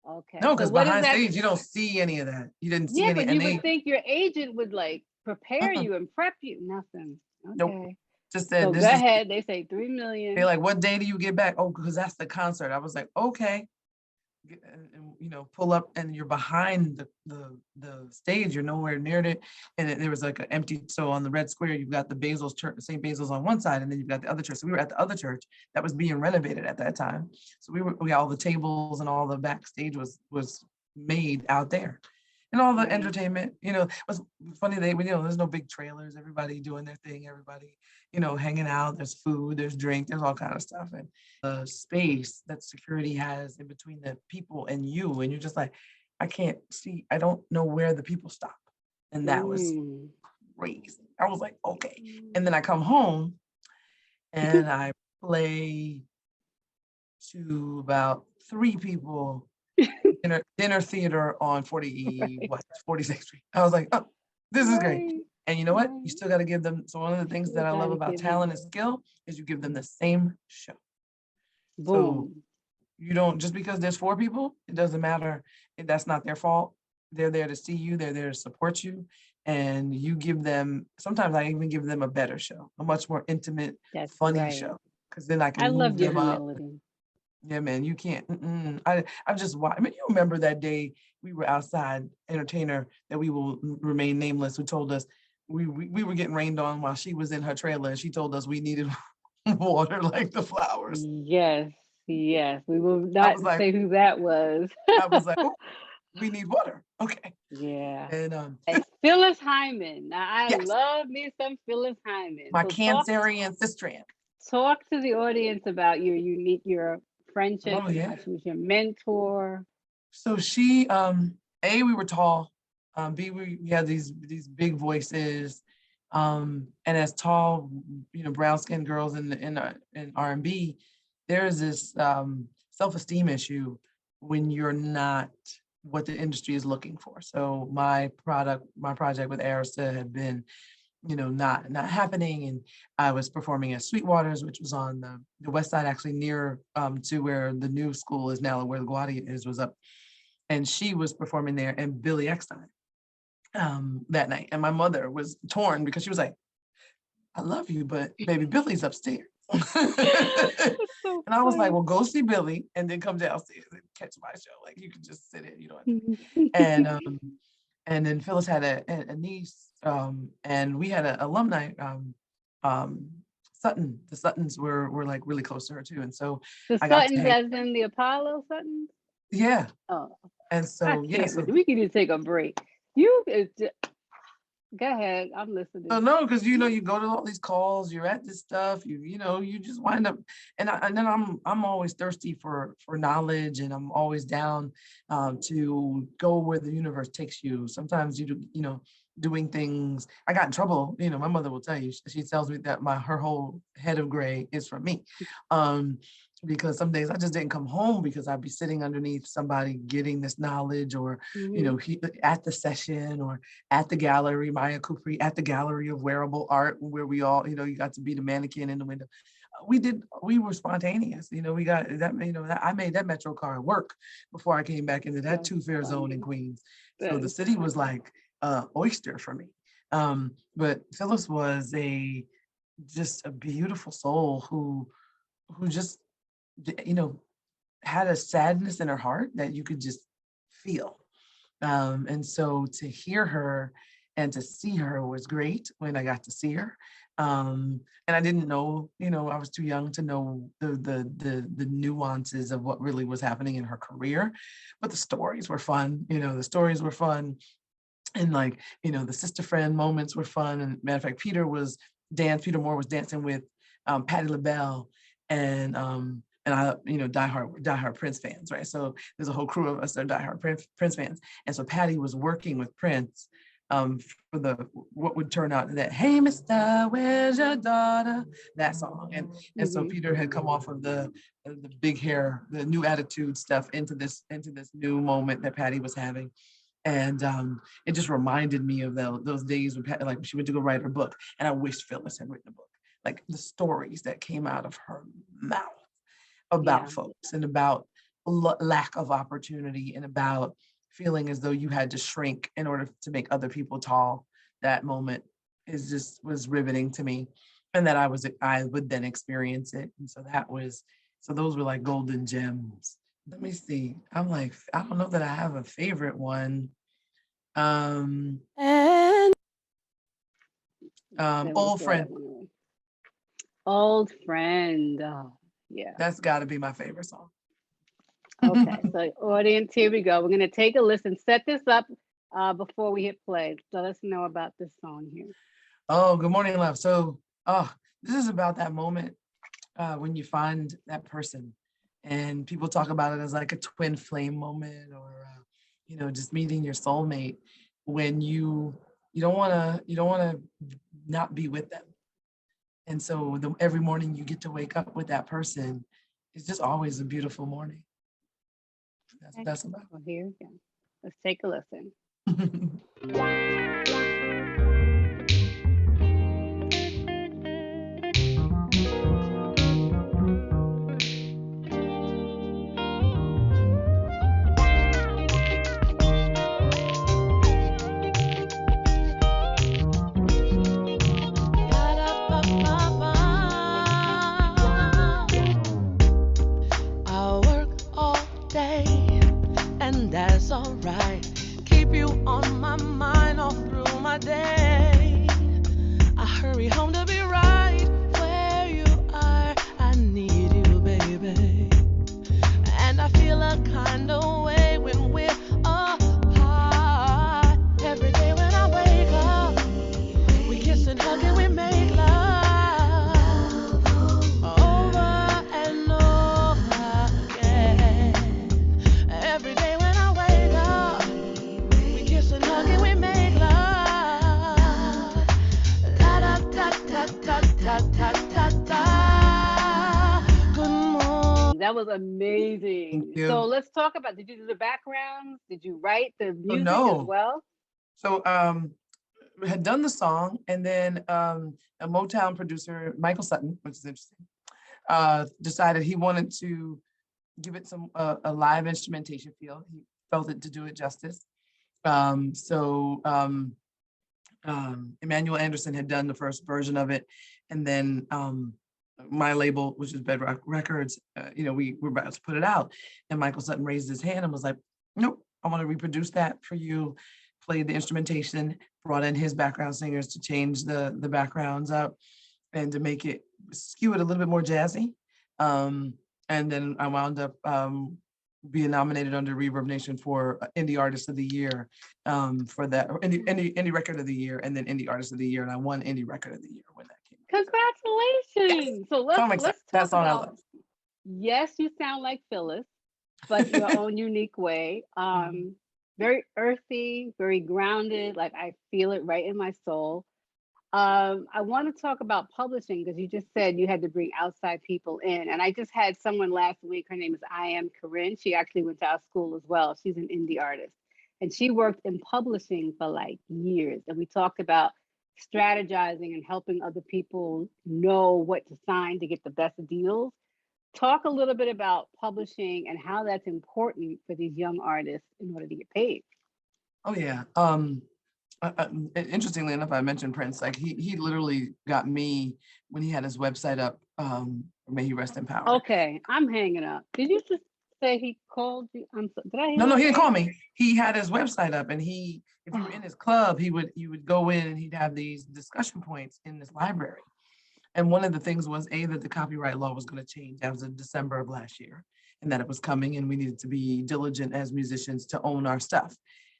okay. no, So because what is behind that? stage, you don't see any of that. You didn't see Yeah, any, but and you they, would think your agent would like prepare mm-mm, you and prep you. Nothing. nope, Okay. just said, So go this is, ahead. They say 3 they're million. like, what day do you get back? Oh, because that's the concert. I was like, okay. And pull up, and you're behind the stage. You're nowhere near it, and there was like an empty. So on the Red Square, you've got the Basil's church, St. Basil's on one side, and then you've got the other church. So we were at the other church that was being renovated at that time. So we got all the tables and all the backstage was made out there, and all the Right. entertainment. Was funny. There's no big trailers. Everybody doing their thing. Everybody hanging out. There's food. There's drink. There's all kind of stuff. And the space that security has in between the people and you, and you're just like, I can't see, I don't know where the people stop. And that was Mm. crazy. I was like, okay. And then I come home and I play to about 3 people dinner theater on 46th Street. I was like, oh, this is great. Right. And you know what? You Right. still got to give them. So one of the things You that I love gotta about give them. talent and skill is you give them the same show. So Boom. you don't, just because there's 4 people, it doesn't matter. That's not their fault. They're there to see you. They're there to support you. And you give them, sometimes I even give them a better show, a much more intimate, That's funny right. show. Because then I I can move love your them up. humility. Yeah, man, you can't. I've just watched. I mean, you remember that day we were outside, entertainer that we will remain nameless, who told us we were getting rained on while she was in her trailer, and she told us we needed water like the flowers. Yes. Yes. We will I not was like, say who that was. oh, we need water. Okay. Yeah. And Hey, Phyllis Hyman. Now I yes, love me some Phyllis Hyman. my So Cancerian sister. talk to the audience about your friendship Oh and yeah. how she was your mentor. So she, A, we were tall. B, we had these big voices. And as tall, brown skinned girls in R&B, there's this self-esteem issue when you're not what the industry is looking for. So my project with Arista had been, not happening. And I was performing at Sweetwater's, which was on the west side, actually near to where the new school is now, where Laguardia is, was up. And she was performing there, and Billy Eckstein that night. And my mother was torn because she was like, I love you, but baby Billy's upstairs. And I was like, well, go see Billy and then come downstairs and catch my show. Like, you can just sit in, you don't have to. And then Phyllis had a niece, and we had an alumni, Sutton. The Suttons were like really close to her too. And so the I got Suttons, as in the Apollo Suttons? Yeah. Oh. And so, yeah. So we can just take a break. Go ahead, I'm listening. So no, because you go to all these calls, you're at this stuff, you just wind up, and then I'm always thirsty for knowledge, and I'm always down to go where the universe takes you. Sometimes doing things. I got in trouble. My mother will tell you. She tells me that her whole head of gray is from me. Because some days I just didn't come home because I'd be sitting underneath somebody getting this knowledge, or, at the session, or at the gallery, Maya Kupri, at the gallery of wearable art, where we all, you got to be the mannequin in the window. We were spontaneous. We got that, I made that Metro car work before I came back into that two-fare zone in Queens. So the city was like oyster for me. But Phyllis was just a beautiful soul who just, had a sadness in her heart that you could just feel. And so to hear her and to see her was great when I got to see her. And I didn't know, I was too young to know the nuances of what really was happening in her career, but the stories were fun. The stories were fun. And the sister friend moments were fun. And matter of fact, Peter Moore was dancing with Patti LaBelle, and I, diehard Prince fans, right? So there's a whole crew of us that are diehard Prince fans. And so Patty was working with Prince for what would turn out that, hey, Mister, where's your daughter? That song. And so Peter had come off of the big hair, the new attitude stuff into this new moment that Patty was having. And it just reminded me of those days when Patty, she went to go write her book. And I wished Phyllis had written a book. Like the stories that came out of her mouth about folks, and about lack of opportunity, and about feeling as though you had to shrink in order to make other people tall. That moment was riveting to me, and that I would then experience it. And so those were like golden gems. Let me see. I'm like, I don't know that I have a favorite one. Old Friend. Old Friend. Oh, yeah. That's got to be my favorite song. Okay, so audience, here we go. We're going to take a listen, set this up before we hit play. So let's know about this song here. Oh, good morning, love. So, this is about that moment when you find that person, and people talk about it as like a twin flame moment, or just meeting your soulmate, when you don't want to not be with them. And so every morning you get to wake up with that person. It's just always a beautiful morning. That's what that's about. Well, here we go. Let's take a listen. That's alright. Keep you on my mind all through That was amazing. Thank you. So let's talk about, did you do the backgrounds? Did you write the So music as no. well? So we had done the song, and then a Motown producer, Michael Sutton, which is interesting, decided he wanted to give it some a live instrumentation feel. He felt it to do it justice. Emmanuel Anderson had done the first version of it, and then my label, which is Bedrock Records, we were about to put it out, and Michael Sutton raised his hand and was like, "Nope, I want to reproduce that for you." Played the instrumentation, brought in his background singers to change the backgrounds up and to make it skew it a little bit more jazzy. And then I wound up being nominated under Reverb Nation for Indie Artist of the Year for that, or Indie Record of the Year, and then Indie Artist of the Year, and I won Indie Record of the Year when that came out. Congratulations. Yes. So let's That talk song I about, love. yes, you sound like Phyllis, but your own unique way. Very earthy, very grounded, like I feel it right in my soul. I want to talk about publishing because you just said you had to bring outside people in. And I just had someone last week, her name is I Am Corinne. She actually went to our school as well. She's an indie artist. And she worked in publishing for like years. And we talked about strategizing and helping other people know what to sign to get the best deals. Talk a little bit about publishing and how that's important for these young artists in order to get paid. Oh yeah. Interestingly enough, I mentioned Prince. Like he literally got me when he had his website up. May he rest in power. Okay, I'm hanging up. Did you just say he called you? Did I hear No, that he didn't right? call me. He had his website up, and if you were in his club, you would go in and he'd have these discussion points in this library. And one of the things was that the copyright law was going to change as of December of last year, and that it was coming, and we needed to be diligent as musicians to own our stuff.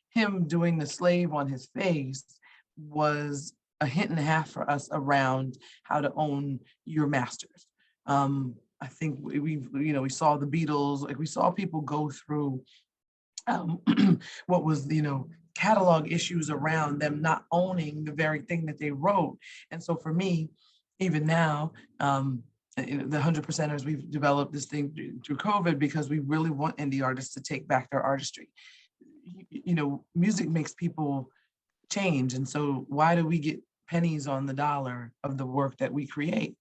Him doing the slave on his face was a hint and a half for us around how to own your masters. I think we saw the Beatles, like we saw people go through what was, catalog issues around them not owning the very thing that they wrote. And so for me, even now, the 100%ers, we've developed this thing through COVID because we really want indie artists to take back their artistry. Music makes people change. And so why do we get pennies on the dollar of the work that we create?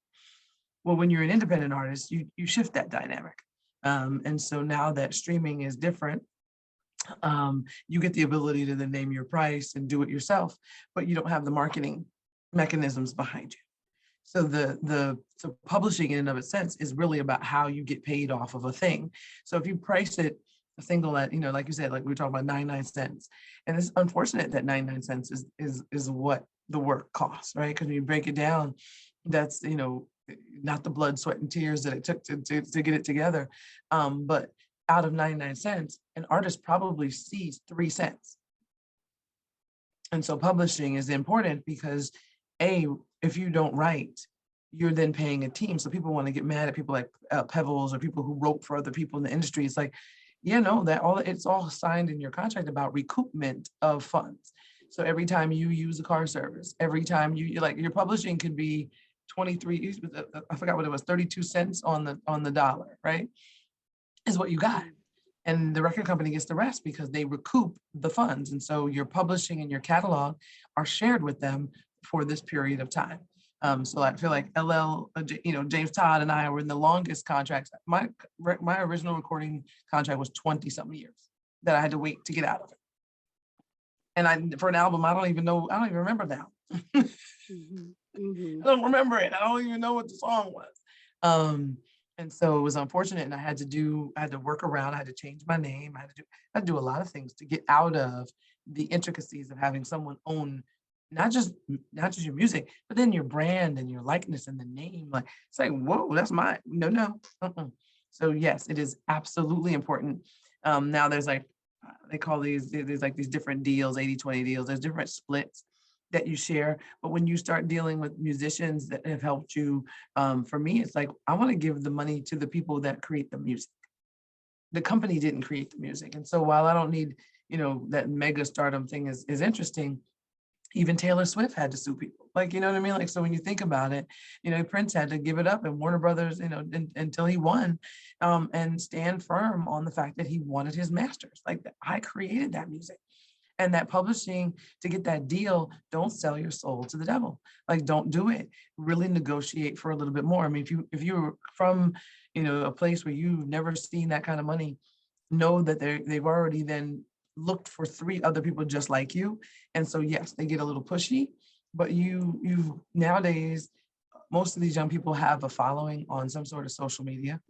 Well, when you're an independent artist, you shift that dynamic. And so now that streaming is different, you get the ability to then name your price and do it yourself, but you don't have the marketing mechanisms behind you. So so publishing in and of itself is really about how you get paid off of a thing. So if you price it a single at, like you said, like we were talking about 99 cents, and it's unfortunate that 99 cents is what the work costs, right? Because when you break it down, that's, not the blood, sweat, and tears that it took to get it together. But out of 99 cents, an artist probably sees 3 cents. And so publishing is important because if you don't write, you're then paying a team. So people want to get mad at people like Pebbles or people who wrote for other people in the industry. It's like, it's all signed in your contract about recoupment of funds. So every time you use a car service, every time your publishing could be 23, I forgot what it was, 32 cents on the dollar, right? Is what you got. And the record company gets the rest because they recoup the funds. And so your publishing and your catalog are shared with them for this period of time. So I feel like James Todd and I were in the longest contracts. My original recording contract was 20 something years that I had to wait to get out of it. And for an album, I don't even remember now. I don't remember it. I don't even know what the song was. And so it was unfortunate, and I had to work around. I had to change my name. I had to do a lot of things to get out of the intricacies of having someone own not just your music, but then your brand and your likeness and the name. Like it's like, whoa, that's mine. No. So yes, it is absolutely important. Now there's they call there's like these different deals, 80-20 deals. There's different splits that you share. But when you start dealing with musicians that have helped you, for me, it's like, I want to give the money to the people that create the music. The company didn't create the music. And so while I don't need, that mega stardom thing is interesting, Even Taylor Swift had to sue people. Like, you know what I mean? Like, so when you think about it, you know, Prince had to give it up, and Warner Brothers, you know, until he won, and stand firm on the fact that he wanted his masters. Like, I created that music. And that publishing, to get that deal, don't sell your soul to the devil. Like, don't do it. Really negotiate for a little bit more. I mean, if you're from, you know, a place where you've never seen that kind of money, know that they've already then looked for 3 other people just like you. And so, yes, they get a little pushy, but you nowadays, most of these young people have a following on some sort of social media.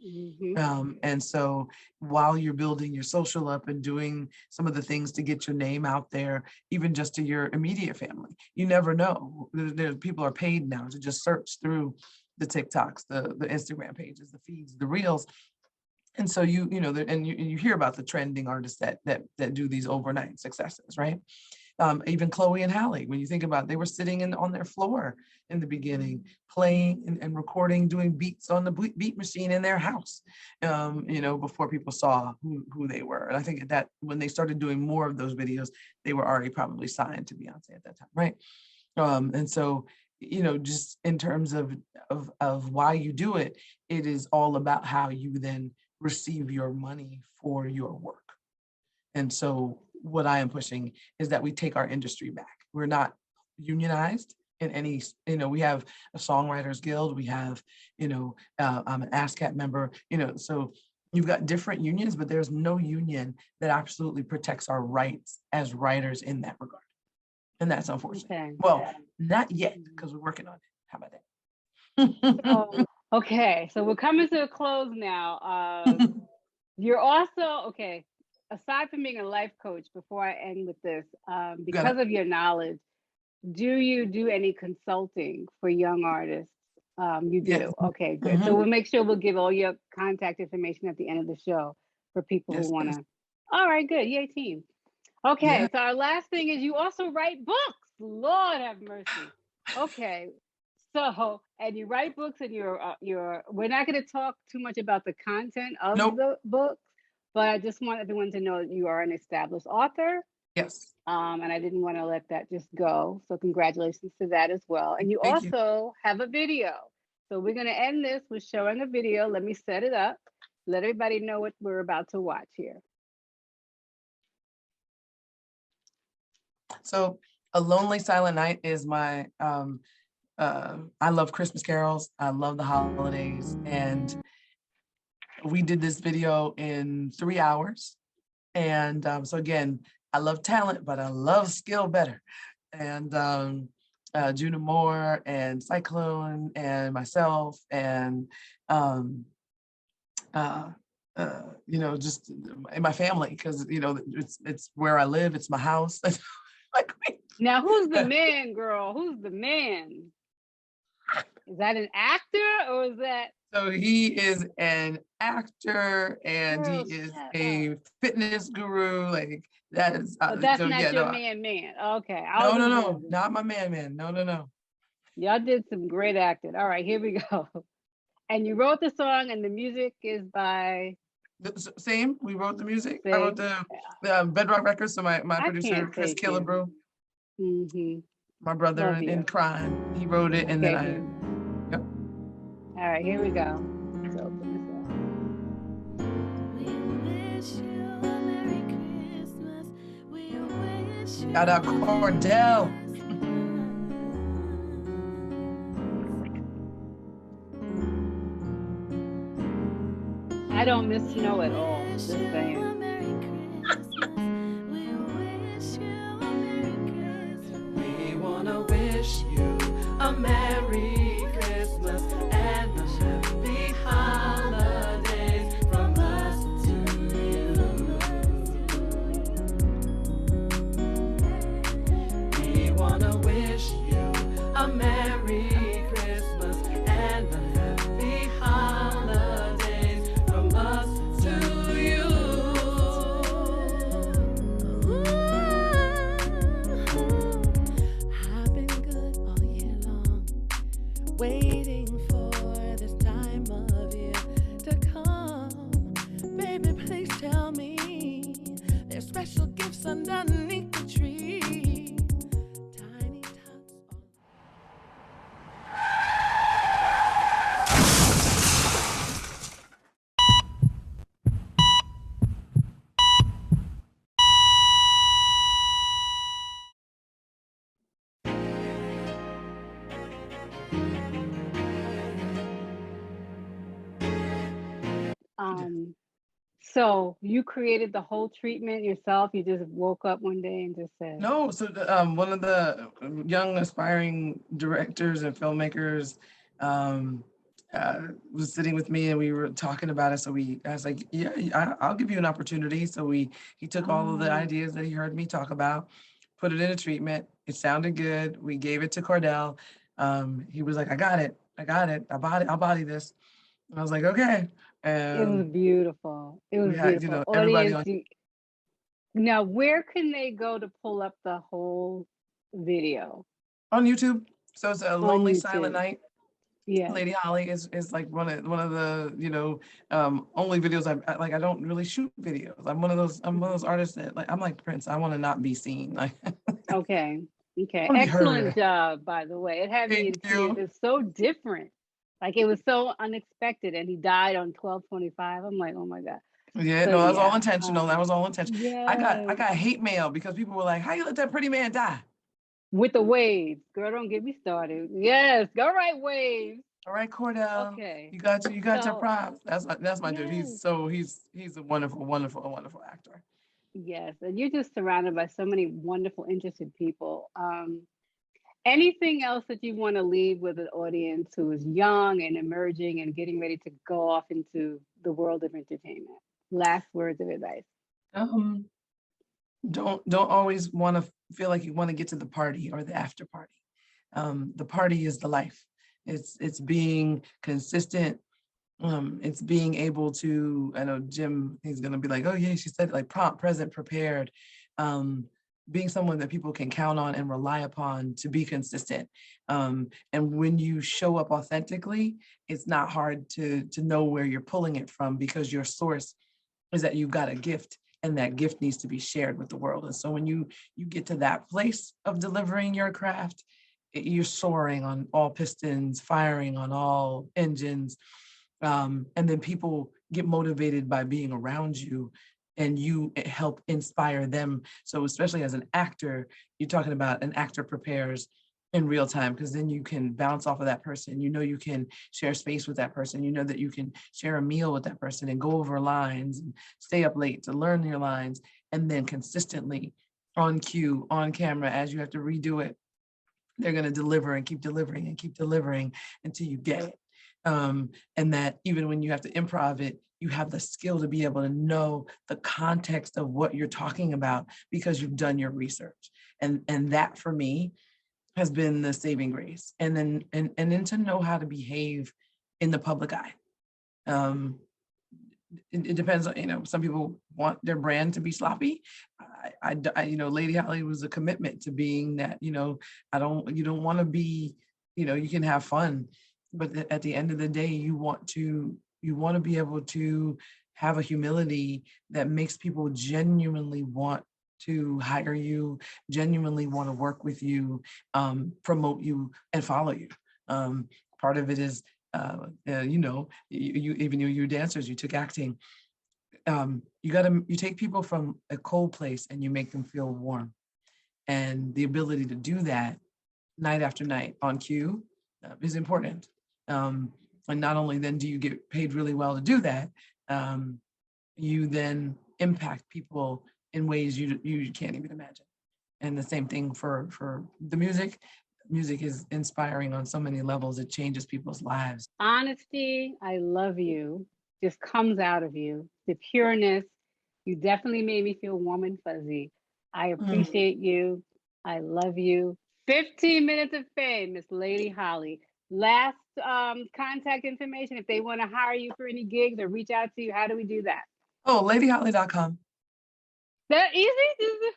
And so while you're building your social up and doing some of the things to get your name out there, even just to your immediate family, you never know. People are paid now to just search through the TikToks, the Instagram pages, the feeds, the reels. And so you know, and you hear about the trending artists that do these overnight successes, right? Even Chloe and Halle, when you think about it, they were sitting on their floor in the beginning, playing and recording, doing beats on the beat machine in their house, you know, before people saw who they were. And I think that when they started doing more of those videos, they were already probably signed to Beyonce at that time, right? And so, you know, just in terms of why you do it, it is all about how you then receive your money for your work. And so what I am pushing is that we take our industry back. We're not unionized in any, you know, we have a songwriters guild, we have, you know, I'm an ASCAP member, you know, so you've got different unions, but there's no union that absolutely protects our rights as writers in that regard. And that's unfortunate. Okay. Well, not yet, because we're working on it. How about that? Okay, so we're coming to a close now. You're also, okay, aside from being a life coach, before I end with this, because of your knowledge, do you do any consulting for young artists? You do? Yes. Okay, good. So we'll make sure we'll give all your contact information at the end of the show for people who want to. All right, good. Yay, team. Okay, so our last thing is you also write books. Lord have mercy. Okay. So, and you write books, and we're not going to talk too much about the content of the books, but I just want everyone to know that you are an established author. Yes. And I didn't want to let that just go. So congratulations to that as well. And you also have a video. So we're going to end this with showing a video. Let me set it up. Let everybody know what we're about to watch here. So A Lonely Silent Night is my, I love Christmas carols. I love the holidays. And we did this video in 3 hours. And so again, I love talent, but I love skill better. And Juna Moore and Cyclone and myself and, you know, just in my family, because, you know, it's where I live. It's my house. Like, now, who's the man, girl? Who's the man? Is that an actor or is that? So he is an actor and he is a fitness guru. Like that is. But that's not your man. Okay. No, not my man. No. Y'all did some great acting. All right, here we go. And you wrote the song, and the music is by. Same. We wrote the music. Same. I wrote the Bedrock Records. So my producer Chris Killebrew. My brother in crime. He wrote it, and then Yep. All right, here we go. Let's open this up. Shout out Cordell. I don't miss snow at all. Just saying. We wanna wish you a Merry Christmas and a happy holidays from us to you. We wanna wish you a Merry Christmas and a happy holidays from us to you. I've been good all year long, waiting for this time of year to come. Baby, please tell me there's special gifts underneath the tree. Tiny So you created the whole treatment yourself? You just woke up one day and just said, No, so one of the young aspiring directors and filmmakers was sitting with me and we were talking about it. So I was like, yeah, I'll give you an opportunity. So he took all of the ideas that he heard me talk about, put it in a treatment. It sounded good. We gave it to Cordell. He was like, I got it. I'll body this. And I was like, okay. it was beautiful. It was We had, beautiful. everybody Audience, on now where can they go to pull up the whole video? YouTube. So it's a On Lonely Silent YouTube. Night. Yeah. Lady Holly is like one of the only videos I don't really shoot videos. I'm one of those artists that I'm like Prince. I want to not be seen. Like Okay. I wanna be Excellent heard. job, by the way. It had me in Thank tears. you. It's so different. Like it was so unexpected, and he died on 12/25. I'm like, oh my God. Yeah, So no, that was all yeah, intentional. That was all intentional. I yes. got hate mail because people were like, "How you let that pretty man die?" With the waves, girl, don't get me started. Yes, go right waves. All right, Cordell, Okay. you got your So props. That's my dude. yes, He's a wonderful actor. yes, and you're just surrounded by so many wonderful, interested people. Anything else that you want to leave with an audience who is young and emerging and getting ready to go off into the world of entertainment? Last words of advice. Um, don't always want to feel like you want to get to the party or the after party. The party is the life. It's being consistent. It's being able to, I know Jim, he's gonna be like, oh yeah, she said it, like prompt, present, prepared. Being someone that people can count on and rely upon to be consistent. And when you show up authentically, it's not hard to know where you're pulling it from because your source is that you've got a gift and that gift needs to be shared with the world. And so when you get to that place of delivering your craft, you're soaring on all pistons, firing on all engines. And then people get motivated by being around you and you help inspire them. So especially as an actor, you're talking about an actor prepares in real time because then you can bounce off of that person. You can share space with that person. You know that you can share a meal with that person and go over lines and stay up late to learn your lines. And then consistently on cue, on camera, as you have to redo it, they're going to deliver and keep delivering and keep delivering until you get it. And that even when you have to improv it, you have the skill to be able to know the context of what you're talking about because you've done your research. And that for me has been the saving grace. And then to know how to behave in the public eye. It depends on, some people want their brand to be sloppy. Lady Holly was a commitment to being that, you don't want to be, you can have fun, but at the end of the day, you want to be able to have a humility that makes people genuinely want to hire you, genuinely want to work with you, promote you, and follow you. Part of it is, you dancers, you took acting. You take people from a cold place and you make them feel warm. And the ability to do that night after night on cue is important. And not only then do you get paid really well to do that, you then impact people in ways you can't even imagine. And the same thing for the music. Music is inspiring on so many levels. It changes people's lives. Honesty, I love you, just comes out of you. The pureness, you definitely made me feel warm and fuzzy. I appreciate you. I love you. 15 minutes of fame, Miss Lady Holly. Last contact information, if they want to hire you for any gigs or reach out to you, how do we do that? Oh, ladyholly.com. That easy?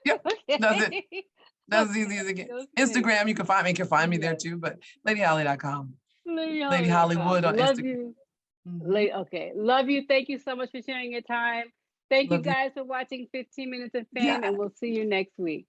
Yep, Okay. that's it. That's as easy as it gets. Instagram, you can find me there too, but ladyholly.com. Lady Hollywood on Love Instagram. you. Okay. Love you. Thank you so much for sharing your time. Thank you Love you. guys for watching 15 Minutes of Fame, and we'll see you next week.